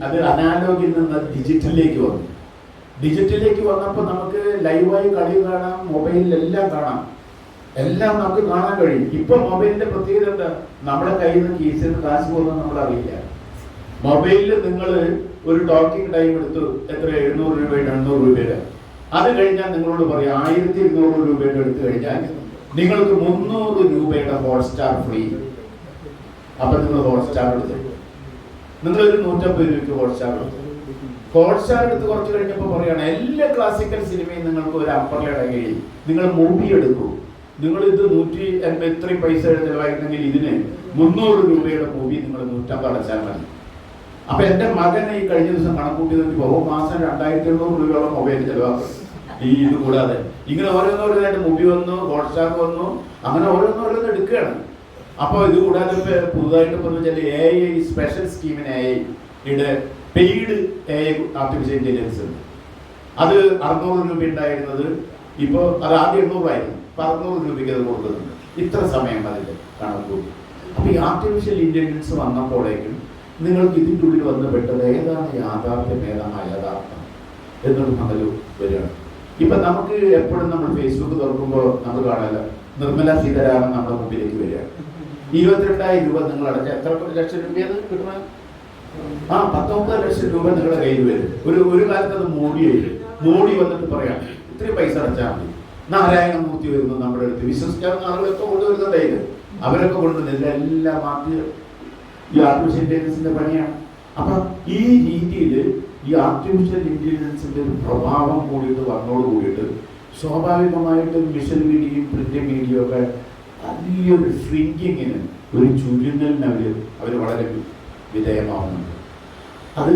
അത് അനാലോഗിൽ നിന്ന് ഡിജിറ്റലിലേക്ക് വന്നു. ഡിജിറ്റലിലേക്ക് വന്നപ്പോൾ നമുക്ക് ലൈവായി കളി കാണാം, മൊബൈലിലെല്ലാം കാണാം, എല്ലാം നമുക്ക് കാണാൻ കഴിയും. ഇപ്പൊ മൊബൈലിന്റെ പ്രത്യേകത എന്താ? നമ്മുടെ കയ്യിൽ നിന്ന് കീസിൽ നിന്ന് കാശ് പോകുന്നത് നമ്മൾ അറിയില്ല. മൊബൈലിൽ നിങ്ങൾ ഒരു ടോക്കിംഗ് ടൈം എടുത്തു, എത്ര 700 രൂപയുടെ 800 രൂപയുടെ, അത് കഴിഞ്ഞാൽ നിങ്ങളോട് പറയാം 1200 രൂപയുടെ എടുത്തു കഴിഞ്ഞാൽ നിങ്ങൾക്ക് 300 രൂപയുടെ ഹോട്ട്സ്റ്റാർ ഫ്രീ. അപ്പൊ നിങ്ങൾ ഹോട്ട്സ്റ്റാർ എടുത്തു, നിങ്ങളൊരു 150 രൂപയ്ക്ക് ഹോട്ട്സ്റ്റാർ എടുത്തു. ഹോട്ട്സ്റ്റാർ എടുത്ത് കുറച്ച് കഴിഞ്ഞപ്പോൾ പറയുകയാണ് എല്ലാ ക്ലാസിക്കൽ സിനിമയും നിങ്ങൾക്ക് ഒരു അപ്പറിലിടാൻ കഴിയും. നിങ്ങൾ മൂവി എടുക്കൂ, നിങ്ങൾ ഇത് 180 ഇത്രയും പൈസ ചെലവായിരുന്നെങ്കിൽ ഇതിന് 300 രൂപയുടെ മൂവി നിങ്ങൾ 150 അടച്ചാൽ മതി. അപ്പൊ എന്റെ മകൻ ഈ കഴിഞ്ഞ ദിവസം കണക്കൂട്ടി നോക്കിയപ്പോ മാസം 2,800 രൂപയോളം മൊബൈൽ ചെലവാക്കും. ഈ ഇത് കൂടാതെ ഇങ്ങനെ ഓരോന്നോരോന്നായിട്ട് മുബി വന്നു, ഹോട്ട്സ്റ്റാർ വന്നു, അങ്ങനെ ഓരോന്നോരോന്ന് എടുക്കുകയാണ്. അപ്പൊ ഇത് കൂടാതെ പുതുതായിട്ട് വെച്ചാൽ AI സ്പെഷ്യൽ സ്കീമിന് AI paid AI artificial intelligence ഉണ്ട്. അത് 600 രൂപ ഉണ്ടായിരുന്നത് ഇപ്പോൾ അത് ആദ്യം 800 ആയിരുന്നു, ഇപ്പൊ 600 രൂപയ്ക്ക് അത് കൊടുക്കുന്നുണ്ട്. ഇത്ര സമയം അതിന്റെ കണക്കൂട്ടി. അപ്പൊ ഈ ആർട്ടിഫിഷ്യൽ ഇന്റലിജൻസ് വന്നപ്പോഴേക്കും നിങ്ങൾക്ക് ഇതിൻ്റെ ഉള്ളിൽ വന്ന് പെട്ടത് ഏതാണ് യാഥാർത്ഥ്യം, ഏതാണ് അയഥാർത്ഥം എന്നൊരു മകല് വരികയാണ്. ഇപ്പൊ നമുക്ക് എപ്പോഴും നമ്മൾ ഫേസ്ബുക്ക് തുറക്കുമ്പോൾ നമ്മൾ കാണാല്ലോ, നിർമ്മല സീതാരാമൻ നമ്മുടെ മുമ്പിലേക്ക് വരികയാണ്. 22,000 രൂപ നിങ്ങൾ അടച്ച എത്ര ലക്ഷം രൂപയത് കിട്ടണം? 19 ലക്ഷം രൂപ നിങ്ങളുടെ കയ്യിൽ വരും. ഒരു കാലത്ത് അത് മോഡി വന്നിട്ട് പറയാം ഇത്രയും പൈസ അടച്ചാൽ മതി. നാരായണമൂർത്തി വരുന്നു നമ്മുടെ അടുത്ത്, വിശ്വസിക്കാവുന്ന ആളുകളൊക്കെ കൊണ്ടുവരുന്നുണ്ടായത്, അവരൊക്കെ കൊണ്ടുവന്നില്ല, എല്ലാം മാറ്റി ഈ ആർട്ടിഫിഷ്യൽ ഇന്റലിജൻസിന്റെ പണിയാണ്. അപ്പൊ ഈ രീതിയിൽ ഈ ആർട്ടിഫിഷ്യൽ ഇന്റലിജൻസിന്റെ ഒരു പ്രഭാവം കൂടിയിട്ട് വന്നോട് കൂടിയിട്ട് സ്വാഭാവികമായിട്ട് വിഷ്വൽ മീഡിയയും പ്രിന്റ് മീഡിയയും ഒക്കെ വലിയൊരു ഷ്രിങ്കിങ്ങിന്, ഒരു ചുരുങ്ങലിന് അവർ വളരെ വിധേയമാവുന്നുണ്ട്. അത്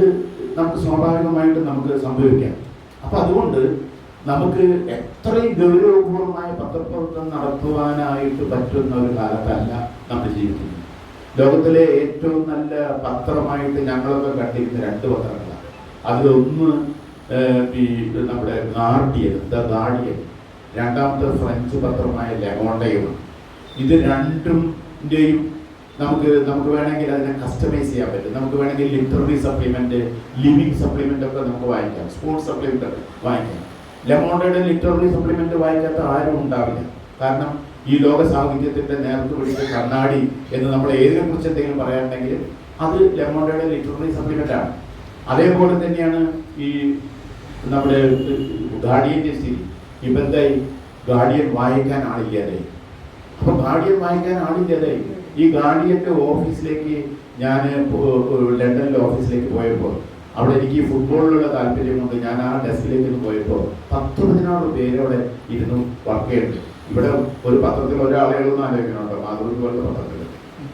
നമുക്ക് സ്വാഭാവികമായിട്ട് നമുക്ക് സംഭവിക്കാം. അപ്പൊ അതുകൊണ്ട് നമുക്ക് എത്രയും ഗൗരവപൂർവമായ പത്രപ്രവർത്തനം നടത്തുവാനായിട്ട് പറ്റുന്ന ഒരു കാലത്തല്ല നമ്മൾ ജീവിക്കുന്നത്. ലോകത്തിലെ ഏറ്റവും നല്ല പത്രമായിട്ട് ഞങ്ങളൊക്കെ കണ്ടിരുന്ന 2 പത്രങ്ങളാണ്. അതിലൊന്ന് നമ്മുടെ ദ ഗാർഡിയൻ, രണ്ടാമത്തെ ഫ്രഞ്ച് പത്രമായ ലെമോണ്ടയുമാണ്. ഇത് രണ്ടിന്റെയും നമുക്ക് വേണമെങ്കിൽ അതിനെ കസ്റ്റമൈസ് ചെയ്യാൻ പറ്റും. നമുക്ക് വേണമെങ്കിൽ ലിറ്റററി സപ്ലിമെന്റ്, ലിവിങ് സപ്ലിമെന്റ് ഒക്കെ നമുക്ക് വാങ്ങിക്കാം, സ്പോർട്സ് സപ്ലിമെന്റ് ഒക്കെ വാങ്ങിക്കാം. ലെമോണ്ടയുടെ ലിറ്റററി സപ്ലിമെന്റ് വായിക്കാത്ത ആരും ഉണ്ടാവില്ല. കാരണം ഈ ലോക സാഹിത്യത്തിന്റെ നേർക്ക് പിടിച്ച കണ്ണാടി എന്ന് നമ്മൾ ഏതിനെ കുറിച്ച് എന്തെങ്കിലും പറയാനുണ്ടെങ്കിൽ അത് ലെമോണ്ടയുടെ ലിറ്റററി സപ്ലിമെന്റ് ആണ്. അതേപോലെ തന്നെയാണ് ഈ നമ്മുടെ ഗാർഡിയന്റെ സ്ഥിതി. ഇപ്പൊ എന്തായി? ഗാർഡിയൻ വായിക്കാൻ ആളില്ലാതെ. അപ്പൊ ഗാർഡിയൻ വായിക്കാൻ ആളില്ലാതായി. ഈ ഗാർഡിയന്റെ ഓഫീസിലേക്ക് ഞാൻ ലണ്ടനിലെ ഓഫീസിലേക്ക് പോയപ്പോൾ അവിടെ എനിക്ക് ഈ ഫുട്ബോളിലുള്ള താല്പര്യം കൊണ്ട് ഞാൻ ആ ഡെസ്കിലേക്ക് പോയപ്പോൾ 10-16 പേര് അവിടെ ഇരുന്ന് വർക്ക് ചെയ്യുന്നുണ്ട്. ഇവിടെ ഒരു പത്രത്തിൽ ഒരാളെയൊന്നും ആലോചിക്കണുണ്ടോ, മാതൃഭൂമി പോലുള്ള പത്രത്തിൽ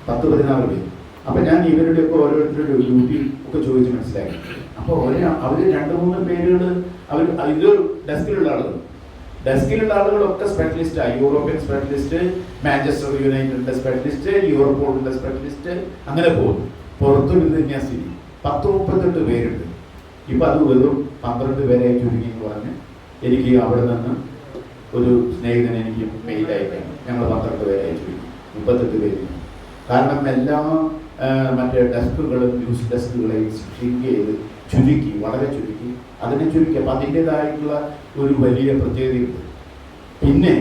10-16 പേര്. അപ്പൊ ഞാൻ ഇവരുടെയൊക്കെ ഓരോരുത്തരുടെ ഡ്യൂട്ടി ഒക്കെ ചോദിച്ച് മനസ്സിലാക്കി. അപ്പോൾ അവര് 2-3 പേരുകൾ അവർ ഇത് ഡെസ്കിലുള്ള ആളുകളൊക്കെ സ്പെഷ്യലിസ്റ്റാണ്. യൂറോപ്യൻ സ്പെഷ്യലിസ്റ്റ്, മാഞ്ചസ്റ്റർ യുണൈറ്റഡിന്റെ സ്പെഷ്യലിസ്റ്റ്, യൂറോപ്പോളിന്റെ സ്പെഷ്യലിസ്റ്റ്, അങ്ങനെ പോകുന്നു. പുറത്തു ഇത് തന്നെയാണ് സ്ഥിതി. 10-38 പേരുണ്ട്. ഇപ്പൊ അത് വെറും 12 പേരായി ചുരുങ്ങി എന്ന് പറഞ്ഞ് എനിക്ക് അവിടെ നിന്ന് ഒരു സ്നേഹിതൻ എനിക്ക് മെയിൽ അയക്കാൻ, ഞങ്ങൾ 12 പേരായി ചുരുങ്ങി 38 പേര്. കാരണം എല്ലാ മറ്റേ ഡെസ്കുകളും ന്യൂസ് ഡെസ്കുകളെയും ഷ്രിങ്ക് ചെയ്ത് ചുരുക്കി, വളരെ ചുരുക്കി, അതിനെ ചുരുക്കി. അപ്പം അതിൻ്റെതായിട്ടുള്ള ഒരു വലിയ പ്രത്യേകതയുണ്ട്. പിന്നെ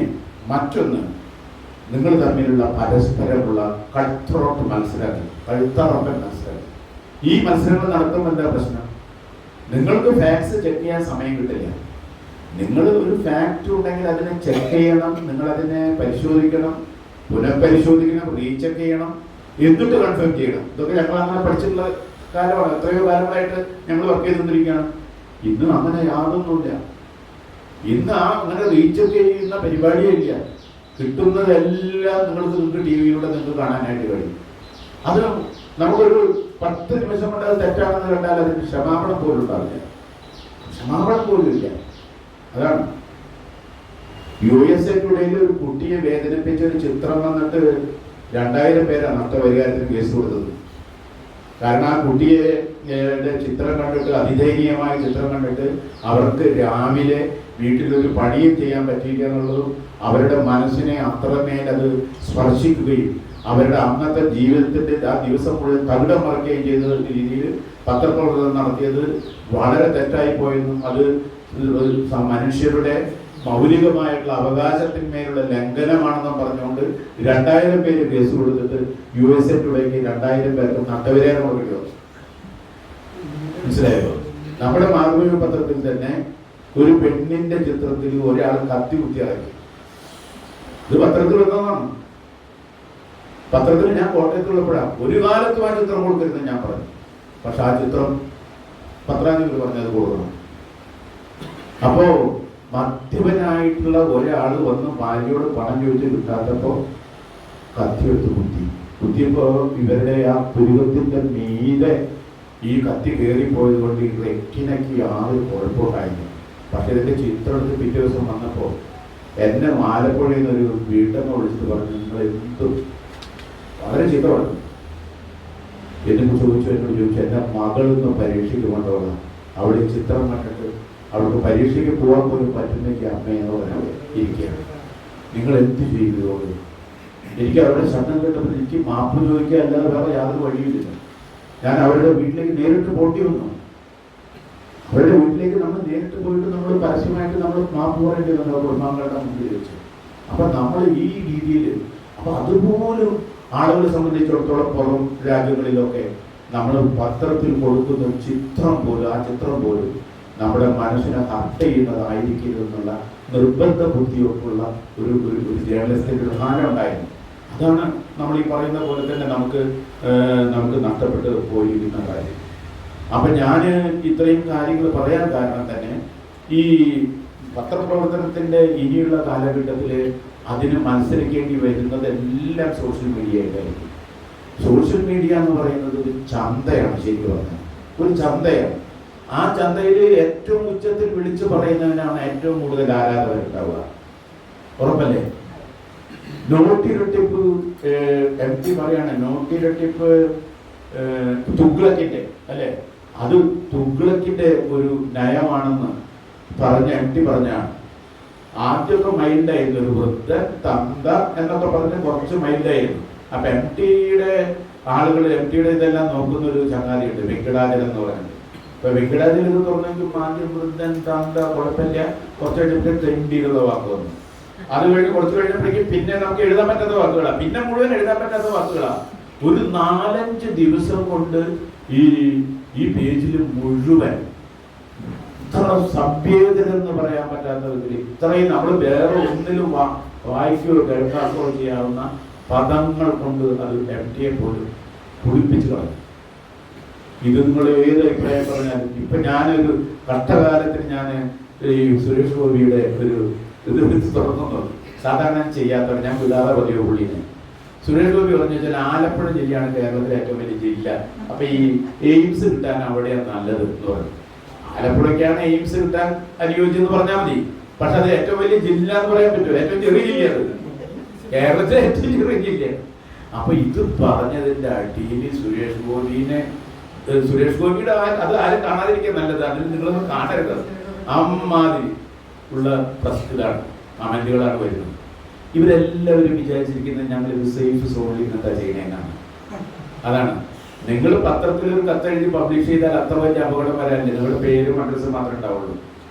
മറ്റൊന്ന്, നിങ്ങൾ തമ്മിലുള്ള പരസ്പരമുള്ള കൾത്രോട്ട് മത്സരങ്ങൾ, കഴുത്തറപ്പൻ മത്സരങ്ങൾ. ഈ മത്സരങ്ങൾ നടത്തുമ്പോൾ എന്താ പ്രശ്നം? നിങ്ങൾക്ക് ഫാക്ട്സ് ചെക്ക് ചെയ്യാൻ സമയം കിട്ടില്ല. നിങ്ങൾ ഒരു ഫാക്റ്റ് ഉണ്ടെങ്കിൽ അതിനെ ചെക്ക് ചെയ്യണം, നിങ്ങളതിനെ പരിശോധിക്കണം, പുനഃപരിശോധിക്കണം, റീചെക്ക് ചെയ്യണം, എന്നിട്ട് കൺഫേം ചെയ്യണം. ഇതൊക്കെ ഞങ്ങൾ അങ്ങനെ പഠിച്ചിട്ടുള്ള കാലമാണ്. എത്രയോ കാലങ്ങളായിട്ട് ഞങ്ങൾ വർക്ക് ചെയ്തുകൊണ്ടിരിക്കുകയാണ്. ഇന്ന് അങ്ങനെ യാതൊന്നുമില്ല. ഇന്ന് അങ്ങനെ റീചെക്ക് ചെയ്യുന്ന പരിപാടിയേ ഇല്ല. കിട്ടുന്നതെല്ലാം നിങ്ങൾക്ക് ടി വിയിലൂടെ നിങ്ങൾക്ക് കാണാനായിട്ട് കഴിയും. അത് നമുക്കൊരു 10 നിമിഷം കൊണ്ട് അത് തെറ്റാണെന്ന് കണ്ടാൽ അതിന് ക്ഷമാപണം പോലും ഉണ്ടാവില്ല. ക്ഷമാപണം പോലും ഇല്ല. അതാണ് USA ടുഡേയിൽ ഒരു കുട്ടിയെ വേദനിപ്പിച്ച ഒരു ചിത്രം വന്നിട്ട് 2000 പേരാണ് നഷ്ടപരിഹാരത്തിന് കേസ് കൊടുത്തത്. കാരണം ആ കുട്ടിയെ ചിത്രം കണ്ടിട്ട്, അതിദയനീയമായ ചിത്രം കണ്ടിട്ട് അവർക്ക് രാവിലെ വീട്ടിലൊരു പണിയും ചെയ്യാൻ പറ്റിയില്ല എന്നുള്ളതും അവരുടെ മനസ്സിനെ അത്രമേൽ അത് സ്പർശിക്കുകയും അവരുടെ അന്നത്തെ ജീവിതത്തിന്റെ ആ ദിവസം മുഴുവൻ തകിടം മറിക്കുകയും ചെയ്ത രീതിയിൽ പത്രപ്രവർത്തനം നടത്തിയത് വളരെ തെറ്റായി പോയെന്നും അത് മനുഷ്യരുടെ മൗലികമായിട്ടുള്ള അവകാശത്തിന്മേലുള്ള ലംഘനമാണെന്നും പറഞ്ഞുകൊണ്ട് 2000 പേര് കേസ് കൊടുത്തിട്ട് USA ടുഡേക്ക് 2000 പേർക്ക് നഷ്ടപരിഹാരം കൊടുക്കുക. മനസ്സിലായോ? നമ്മുടെ മാതൃഭൂമി പത്രത്തിൽ തന്നെ ഒരു പെണ്ണിന്റെ ചിത്രത്തിൽ ഒരാൾ കത്തി കുത്തി ഇറക്കി. ഇത് പത്രത്തിൽ വന്നതാണ്. പത്രത്തിൽ ഞാൻ കോട്ടയത്തുള്ളപ്പോഴാണ് ഒരു കാലത്തും ആ ചിത്രം കൊടുക്കരുതെന്ന് ഞാൻ പറഞ്ഞു. പക്ഷെ ആ ചിത്രം പത്രാധിപർ പറഞ്ഞത് കൊടുക്കണം. അപ്പോ മദ്യപനായിട്ടുള്ള ഒരാൾ വന്ന് ഭാര്യയോട് പണം ചോദിച്ച് കിട്ടാത്തപ്പോ കത്തിയെടുത്ത് കുത്തിയപ്പോ ഇവരുടെ ആ പുരുകത്തിന്റെ മീതെ ഈ കത്തി കയറിപ്പോയത് കൊണ്ട് ഈ റെറ്റിനയ്ക്ക് യാതൊരു കുഴപ്പമുണ്ടായില്ല. പക്ഷെ ഇതിൻ്റെ ചിത്രം എടുത്ത് പിറ്റേ ദിവസം വന്നപ്പോൾ എന്നെ ആലപ്പുഴയിൽ നിന്നൊരു വീട്ടമ്മ വിളിച്ചിട്ട് പറഞ്ഞു, നിങ്ങൾ എന്തും വളരെ ചീത്ത പറഞ്ഞു. എന്നോട് ചോദിച്ചു എൻ്റെ മകളൊന്ന് പരീക്ഷയ്ക്ക് കൊണ്ടുപോകാം, അവിടെ ചിത്രം കണ്ടിട്ട് അവർക്ക് പരീക്ഷയ്ക്ക് പോകാൻ പോലും പറ്റുന്നെങ്കിൽ അമ്മയെന്നോട് ഇരിക്കുകയാണ്, നിങ്ങൾ എന്ത് ചെയ്തോളൂ. എനിക്ക് അവരുടെ ശബ്ദം കേട്ടപ്പോൾ എനിക്ക് മാപ്പ് ചോദിക്കുക അല്ലാതെ വേറെ യാതൊരു വഴിയുമില്ല. ഞാൻ അവരുടെ വീട്ടിലേക്ക് നേരിട്ട് പോണ്ടി വന്നു. അവരുടെ വീട്ടിലേക്ക് നമ്മൾ നേരിട്ട് പോയിട്ട് നമ്മൾ പരസ്യമായിട്ട് നമ്മൾ മാപ്പ് പറയേണ്ടി വന്നു കുടുംബാംഗങ്ങളുടെ മുമ്പിൽ വെച്ച്. അപ്പം നമ്മൾ ഈ രീതിയിൽ അപ്പം അതുപോലും ആളുകളെ സംബന്ധിച്ചിടത്തോളം പുറം രാജ്യങ്ങളിലൊക്കെ നമ്മൾ പത്രത്തിൽ കൊടുക്കുന്ന ചിത്രം പോലും, ആ ചിത്രം പോലും നമ്മുടെ മനസ്സിനെ ഹർട്ട് ചെയ്യുന്നതായിരിക്കരുതെന്നുള്ള നിർബന്ധ ബുദ്ധിയൊക്കെയുള്ള ഒരു ജേർണലിസ്റ്റിൻ്റെ ഒരു ഹാരം ഉണ്ടായിരുന്നു. അതാണ് നമ്മൾ ഈ പറയുന്ന പോലെ തന്നെ നമുക്ക് നഷ്ടപ്പെട്ട് പോയിരിക്കുന്ന കാര്യം. അപ്പം ഞാൻ ഇത്രയും കാര്യങ്ങൾ പറയാൻ കാരണം തന്നെ ഈ പത്രപ്രവർത്തനത്തിൻ്റെ ഇനിയുള്ള കാലഘട്ടത്തിൽ അതിന് മത്സരിക്കേണ്ടി വരുന്നത് എല്ലാം സോഷ്യൽ മീഡിയയിലായിരിക്കും. സോഷ്യൽ മീഡിയ എന്ന് പറയുന്നത് ഒരു ചന്തയാണ്, ശരിക്കും പറഞ്ഞാൽ ഒരു ചന്തയാണ്. ആ ചന്തയിൽ ഏറ്റവും ഉച്ചത്തിൽ വിളിച്ചു പറയുന്നതിനാണ് ഏറ്റവും കൂടുതൽ ആരാധകരുണ്ടാവുക. ഉറപ്പല്ലേ? നോട്ടിരട്ടിപ്പ് MP പറയാണ്, നോട്ടിരട്ടിപ്പ് തുഗ്ലക്കിന്റെ അല്ലേ, അത് തുഗ്ലക്കിന്റെ ഒരു നയമാണെന്ന് പറഞ്ഞ MP പറഞ്ഞാണ്. ആദ്യമൊക്കെ മൈൽഡായിരുന്നു, ഒരു വൃദ്ധൻ തന്ത എന്നൊക്കെ പറഞ്ഞ് കുറച്ച് മൈൽഡായിരുന്നു. അപ്പൊ MTയുടെ ആളുകൾ MTയുടെ ഇതെല്ലാം നോക്കുന്ന ഒരു ചങ്ങാതിയുണ്ട്, വെങ്കിടാചലൻ എന്ന് പറയുന്നത്. ഇപ്പൊ വെങ്കിടാചലൻ എന്ന് പറഞ്ഞെങ്കിൽ മാന്യം, വൃദ്ധൻ, തന്ത കുഴപ്പമില്ല, കുറച്ച് തെണ്ടിയുള്ള വാക്ക് വന്നു. അത് കഴിഞ്ഞ് കുറച്ച് കഴിഞ്ഞപ്പോഴേക്കും പിന്നെ നമുക്ക് എഴുതാൻ പറ്റാത്ത വാക്കുകളാണ്, പിന്നെ മുഴുവൻ എഴുതാൻ പറ്റാത്ത വാക്കുകളാണ്. ഒരു 4-5 ദിവസം കൊണ്ട് ഈ പേജിൽ മുഴുവൻ ഇത്ര സഭ്യതരെന്ന് പറയാൻ പറ്റാത്ത വിധത്തിൽ ഇത്രയും നമ്മൾ വേറെ ഒന്നിലും വായിക്കുകയോ കേൾക്കാക്കുകയോ ചെയ്യാവുന്ന പദങ്ങൾ കൊണ്ട് അത് MTയെ പോലും കുളിപ്പിച്ച് കളഞ്ഞു. ഇത് നിങ്ങൾ ഏത് അഭിപ്രായം പറഞ്ഞാലും ഇപ്പൊ ഞാനൊരു കഷ്ടകാലത്തിന് ഞാൻ ഈ സുരേഷ് ഗോപിയുടെ ഒരു ഇത് തുറന്നു, സാധാരണ ചെയ്യാത്തവർ ഞാൻ വിടാതെ പതിവ് പുള്ളിനെ. സുരേഷ് ഗോപി പറഞ്ഞു വെച്ചാൽ ആലപ്പുഴ ജില്ലയാണ് കേരളത്തിലെ ഏറ്റവും വലിയ ജില്ല, അപ്പൊ ഈ എയിംസ് കിട്ടാൻ അവിടെയാണ് നല്ലത് എന്ന് പറഞ്ഞു. ആലപ്പുഴയ്ക്കാണ് എയിംസ് കിട്ടാൻ അനുയോജ്യം എന്ന് പറഞ്ഞാൽ മതി, പക്ഷെ അത് ഏറ്റവും വലിയ ജില്ല എന്ന് പറയാൻ പറ്റുമോ? ഏറ്റവും ചെറിയ ജില്ലയാണ് കേരളത്തിലെ ഏറ്റവും ചെറിയ ജില്ല. അപ്പൊ ഇത് പറഞ്ഞതിന്റെ അടിയിൽ സുരേഷ് ഗോപിയുടെ അത് ആരും കാണാതിരിക്കാൻ നല്ലത്, അതിൽ നിങ്ങളൊന്നും കാണരുത്. അമ്മാതിരി ഉള്ള പ്രശ്നത്തിലാണ് കമന്റുകളാണ് വരുന്നത്. ഇവരെല്ലാവരും വിചാരിച്ചിരിക്കുന്നത് ഞങ്ങൾ ഒരു സേഫ് സോണിൽ എന്താ ചെയ്യണമെന്നാണ്. അതാണ് നിങ്ങൾ പത്രത്തിൽ ഒരു കത്തെഴുതി പബ്ലിഷ് ചെയ്താൽ അത്ര വലിയ അപകടം വരാനില്ല, നിങ്ങളുടെ പേരും അഡ്രസ്സും മാത്രമേ ഉണ്ടാവുള്ളൂ.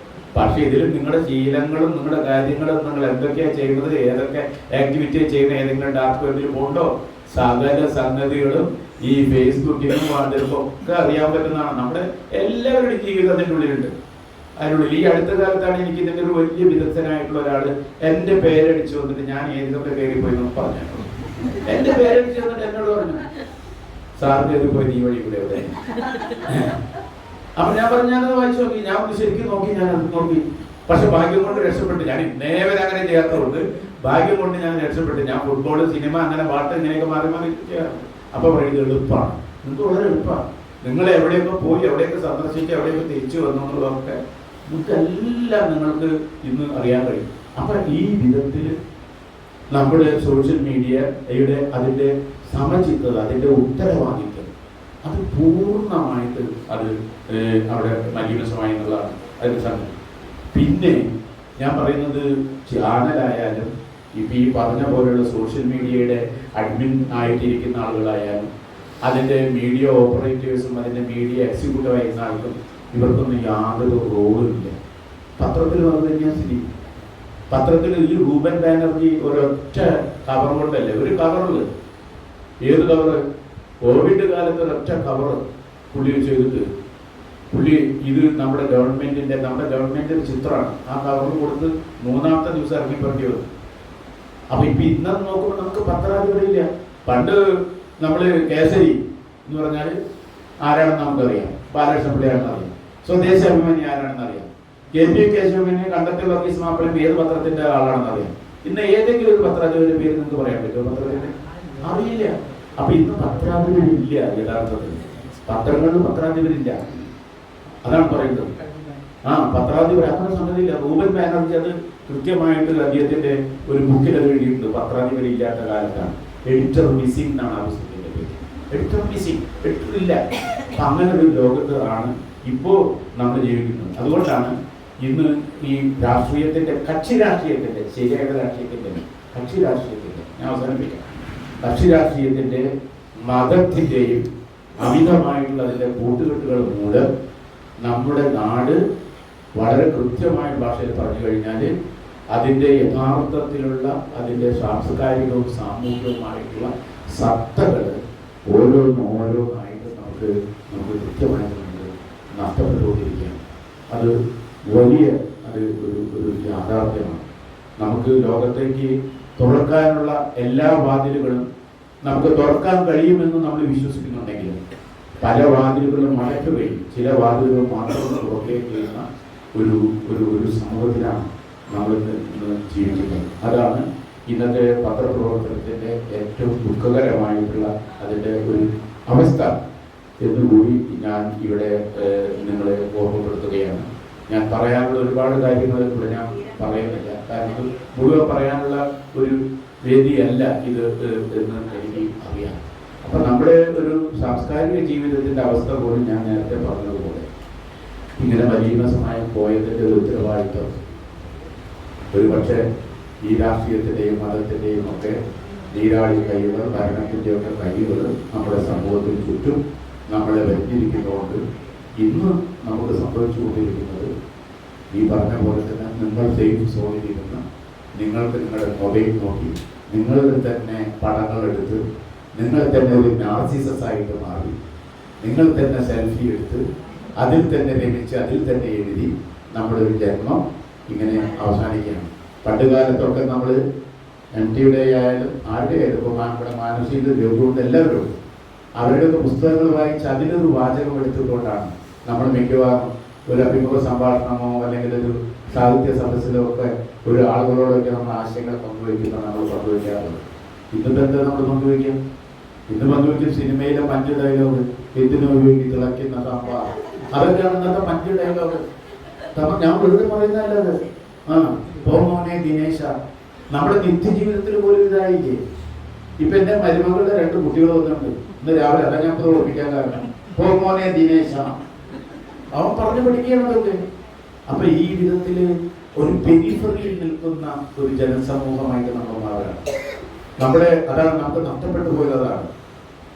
പക്ഷെ ഇതിൽ നിങ്ങളുടെ ശീലങ്ങളും നിങ്ങളുടെ കാര്യങ്ങളും നിങ്ങൾ എന്തൊക്കെയാണ് ചെയ്യുന്നത്, ഏതൊക്കെ ആക്ടിവിറ്റിയാണ് ചെയ്യുന്നത്, ഏതെങ്കിലും ഡാർക്ക് വെബിൽ പോകണ്ടോ, സകല സംഗതികളും ഈ ഫേസ്ബുക്കിലും വാട്സപ്പിലും ഒക്കെ അറിയാൻ പറ്റുന്നതാണ്. നമ്മുടെ എല്ലാവരുടെയും ജീവിതത്തിൻ്റെ ഉള്ളിലുണ്ട്. അതിനുള്ളിൽ ഈ അടുത്ത കാലത്താണ് എനിക്ക് ഇതിൻ്റെ ഒരു വലിയ വിദഗ്ധനായിട്ടുള്ള ഒരാൾ എൻ്റെ പേരടിച്ചു വന്നിട്ട് ഞാൻ ഏതൊക്കെ കയറി പോയി എന്ന് പറഞ്ഞു. എൻ്റെ പേരടിച്ചു വന്നിട്ട് എന്നോട് പറഞ്ഞു, സാറിന് ഏത് പോയി നീ വഴി കൂടെ എവിടെ. അപ്പൊ ഞാൻ പറഞ്ഞു, ഞാനത് വായിച്ചു നോക്കി, ഞാൻ ശരിക്കും നോക്കി, ഞാനത് നോക്കി. പക്ഷെ ഭാഗ്യം കൊണ്ട് രക്ഷപ്പെട്ടു. ഞാൻ ഇന്നേവരെ അങ്ങനെ ചെയ്യാത്തതുകൊണ്ട് ഭാഗ്യം കൊണ്ട് ഞാൻ രക്ഷപ്പെട്ടു. ഞാൻ ഫുട്ബോൾ, സിനിമ, അങ്ങനെ പാട്ട് ഇങ്ങനെയൊക്കെ മാറി മാറി ചെയ്യാറുണ്ട്. അപ്പൊ പറയുന്നത് എളുപ്പമാണ്, നിങ്ങൾക്ക് വളരെ എളുപ്പമാണ്. നിങ്ങൾ എവിടെയൊക്കെ പോയി, എവിടെയൊക്കെ സന്ദർശിച്ച്, എവിടെയൊക്കെ തിരിച്ചു വന്നു എന്നുള്ളതൊക്കെ നമുക്കെല്ലാം നിങ്ങൾക്ക് ഇന്ന് അറിയാൻ കഴിയും. അപ്പൊ ഈ വിധത്തിൽ നമ്മുടെ സോഷ്യൽ മീഡിയയുടെ അതിൻ്റെ സമചിത്തത, അതിൻ്റെ ഉത്തരവാദിത്വം അത് പൂർണ്ണമായിട്ട് അത് അവിടെ മലീനസമായി എന്നുള്ളതാണ് അതിൻ്റെ സംഗതി. പിന്നെ ഞാൻ പറയുന്നത് ചാനലായാലും ഇപ്പം ഈ പറഞ്ഞ പോലെയുള്ള സോഷ്യൽ മീഡിയയുടെ അഡ്മിൻ ആയിട്ടിരിക്കുന്ന ആളുകളായാലും അതിൻ്റെ മീഡിയ ഓപ്പറേറ്റേഴ്സും അതിൻ്റെ മീഡിയ എക്സിക്യൂട്ടീവ് ആയിരുന്ന ആളുകളും ഇവർക്കൊന്നും യാതൊരു റോളും ഇല്ല. പത്രത്തിൽ വന്നു കഴിഞ്ഞാൽ സ്ഥിതി, പത്രത്തിൽ ഈ റൂബൻ ബാനർജി ഒരൊറ്റ കവർ കൊണ്ടല്ലേ, ഒരു കവറിൽ, ഏത് കവറ്, കോവിഡ് കാലത്ത് ഒരൊറ്റ കവർ പുള്ളി ചെയ്തിട്ട് പുള്ളി ഇത് നമ്മുടെ ഗവൺമെന്റിന്റെ ചിത്രമാണ്, ആ കവറിൽ കൊടുത്ത് 3-ാമത്തെ ദിവസം ഇറങ്ങിപ്പറേണ്ടി വന്നു. അപ്പൊ ഇപ്പൊ ഇന്ന് നോക്കുമ്പോൾ നമുക്ക് പത്രാധിപരില്ല. പണ്ട് നമ്മള് കേസരി എന്ന് പറഞ്ഞാൽ ആരാണെന്ന് നമുക്കറിയാം, ബാലകൃഷ്ണ പിള്ളയാണെന്ന് അറിയാം, സ്വദേശാഭിമാനി ആരാണെന്ന് അറിയാം, KP കേശവനെ, കണ്ടത്തിൽ വർഗീസ് മാപ്പിളയും ഏത് പത്രത്തിന്റെ ആളാണെന്ന് അറിയാം. ഇന്ന് ഏതെങ്കിലും ഒരു പത്രാധിപരുടെ പേര് നിങ്ങൾക്ക് പറയാൻ പറ്റുമോ? പത്രത്തിന്റെ അറിയില്ല. അപ്പൊ ഇന്ന് പത്രാധിപരില്ല യഥാർത്ഥത്തിൽ. പത്രങ്ങളിൽ പത്രാധിപരില്ല, അതാണ് പറയുന്നത്. പത്രാധിപർ അങ്ങനെ സംഗതിയില്ല. റൂബൻ ബാനർജി അത് കൃത്യമായിട്ട് അദ്ദേഹത്തിന്റെ ഒരു ബുക്കിൽ അത് എഴുതിയിട്ടുണ്ട്. പത്രാധിപരില്ലാത്ത കാലത്താണ് എഡിറ്റർ മിസ്സിംഗ് എന്നാണ് ആ പുസ്തകത്തിന്റെ പേര്. എഡിറ്റർ മിസ്സിംഗ്, എഡിറ്റർ ഇല്ല. അപ്പൊ അങ്ങനെ ഒരു ലോകത്ത് ആണ് ഇപ്പോൾ നമ്മൾ ജീവിക്കുന്നത്. അതുകൊണ്ടാണ് ഇന്ന് ഈ രാഷ്ട്രീയത്തിന്റെ, കക്ഷി രാഷ്ട്രീയത്തിന്റെ, ശരിയായ രാഷ്ട്രീയത്തിന്റെ, കക്ഷി രാഷ്ട്രീയത്തിന്റെ, ഞാൻ അവസാനിപ്പിക്കാം, കക്ഷി രാഷ്ട്രീയത്തിന്റെ, മതത്തിന്റെയും അമിതമായിട്ടുള്ള അതിന്റെ കൂട്ടുകെട്ടുകൾ മൂലം നമ്മുടെ നാട് വളരെ കൃത്യമായ ഭാഷയിൽ പറഞ്ഞു കഴിഞ്ഞാൽ അതിൻ്റെ യഥാർത്ഥത്തിലുള്ള അതിൻ്റെ സാംസ്കാരികവും സാമൂഹികവുമായിട്ടുള്ള സത്തകൾ ഓരോന്നായിട്ട് നമുക്ക് കൃത്യമായിട്ട് നഷ്ടപ്പെട്ടുകൊണ്ടിരിക്കുകയാണ്. അത് വലിയ ഒരു യാഥാർത്ഥ്യമാണ്. നമുക്ക് ലോകത്തേക്ക് തുറക്കാനുള്ള എല്ലാ വാതിലുകളും നമുക്ക് തുറക്കാൻ കഴിയുമെന്ന് നമ്മൾ വിശ്വസിക്കുന്നുണ്ടെങ്കിലും പല വാതിലുകളും അടയ്ക്കുകയും ചില വാതിലുകൾ മാത്രം തുറക്കുകയും ചെയ്യുന്ന ഒരു സമൂഹത്തിലാണ് നമ്മൾ ഇന്ന് ജീവിക്കുന്നത്. അതാണ് ഇന്നത്തെ പത്രപ്രവർത്തനത്തിൻ്റെ ഏറ്റവും ദുഃഖകരമായിട്ടുള്ള അതിൻ്റെ ഒരു അവസ്ഥ എന്നുകൂടി ഞാൻ ഇവിടെ നിങ്ങളെ ഓർമ്മപ്പെടുത്തുകയാണ്. ഞാൻ പറയാനുള്ള ഒരുപാട് കാര്യങ്ങൾ ഇവിടെ ഞാൻ പറയുന്നില്ല, കാരണം മുഴുവൻ പറയാനുള്ള ഒരു വേദിയല്ല ഇത് എന്ന് എനിക്ക് അറിയാം. അപ്പൊ നമ്മുടെ ഒരു സാംസ്കാരിക ജീവിതത്തിന്റെ അവസ്ഥ പോലും ഞാൻ നേരത്തെ പറഞ്ഞതുപോലെ ഇങ്ങനെ മലീമസമായി പോയതിന്റെ ഒരു ഉത്തരവാദിത്വം ഒരു പക്ഷേ ഈ രാഷ്ട്രീയത്തിന്റെയും മതത്തിന്റെയും ഒക്കെ നീരാളി കൈകൾ, ഭരണത്തിൻ്റെ ഒക്കെ കൈകൾ നമ്മുടെ സമൂഹത്തിന് ചുറ്റും നമ്മളെ വരുത്തിയിരിക്കുന്നതുകൊണ്ട് ഇന്ന് നമുക്ക് സംഭവിച്ചുകൊണ്ടിരിക്കുന്നത് ഈ പറഞ്ഞ പോലെ തന്നെ നിങ്ങൾ സേഫ് സോണിലിരുന്ന നിങ്ങൾക്ക് നിങ്ങളുടെ മൊബൈൽ നോക്കി നിങ്ങൾ തന്നെ പടങ്ങളെടുത്ത് നിങ്ങൾ തന്നെ ഒരു നാർസിസസ് ആയിട്ട് മാറി നിങ്ങൾ തന്നെ സെൽഫി എടുത്ത് അതിൽ തന്നെ രമിച്ച് അതിൽ തന്നെ എഴുതി നമ്മുടെ ഒരു ജന്മം ഇങ്ങനെ അവസാനിക്കുകയാണ്. പണ്ടുകാലത്തൊക്കെ നമ്മൾ MTയുടെ ആയാലും ആരുടെ ആയാലും ഇപ്പോൾ നമ്മുടെ മാനസിക രോഗമുണ്ട് എല്ലാവരും അവരുടെയൊക്കെ പുസ്തകങ്ങൾ വായിച്ച് അതിലൊരു വാചകം എടുത്തുകൊണ്ടാണ് നമ്മൾ മിക്കവാറും ഒരു അഭിമുഖ സംഭാഷണമോ അല്ലെങ്കിൽ ഒരു സാഹിത്യ സദസ്സിലോ ഒക്കെ ഒരു ആളുകളോടൊക്കെ നമ്മൾ ആശയങ്ങൾ പങ്കുവയ്ക്കുന്ന നമ്മൾ പങ്കുവയ്ക്കാറുണ്ട്. ഇന്നിപ്പോൾ എന്താ നമ്മൾ പങ്കുവയ്ക്കുക? ഇന്ന് പങ്കുവയ്ക്കും സിനിമയിലെ 5 ഡയലോഗ്, എന്തിനു ഉപയോഗി തിളയ്ക്കുന്ന സംഭവം, അതൊക്കെയാണ് ഇന്നത്തെ 5 ഡയലോഗ്. ഞാൻ വെറുതെ പറയുന്നതല്ലത്. മോനെ ദിനേശ നമ്മുടെ നിത്യജീവിതത്തിൽ പോലും ഇതായില്ലേ. ഇപ്പൊ എന്റെ മരുമകളുടെ 2 കുട്ടികൾ വന്നിട്ടുണ്ട് ഇന്ന് രാവിലെ. അതാ ഞാൻ പ്രവർത്തിക്കാൻ കാരണം. മോനെ ദിനേശ അവൻ പറഞ്ഞു പഠിക്കുകയാണ് അതൊക്കെ. അപ്പൊ ഈ വിധത്തില് ഒരു പെരിഫറിയിൽ നിൽക്കുന്ന ഒരു ജനസമൂഹമായിട്ട് നമ്മൾ മാറുകയാണ്. അതാണ് നമുക്ക് നഷ്ടപ്പെട്ടു പോയതാണ്.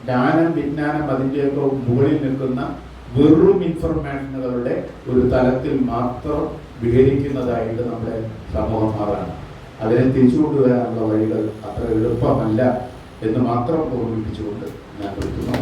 ജ്ഞാനം, വിജ്ഞാനം അതിൻ്റെയൊക്കെ മുകളിൽ നിൽക്കുന്ന വെറും ഇൻഫർമേഷനുകളുടെ ഒരു തലത്തിൽ മാത്രം വിഹരിക്കുന്നതായിട്ട് നമ്മുടെ സമൂഹം മാറാണ്. അതിനെ തിരിച്ചുകൊണ്ടുവരാനുള്ള വഴികൾ അത്ര എളുപ്പമല്ല എന്ന് മാത്രം ഓർമ്മിപ്പിച്ചുകൊണ്ട് ഞാൻ നിർത്തുന്നു.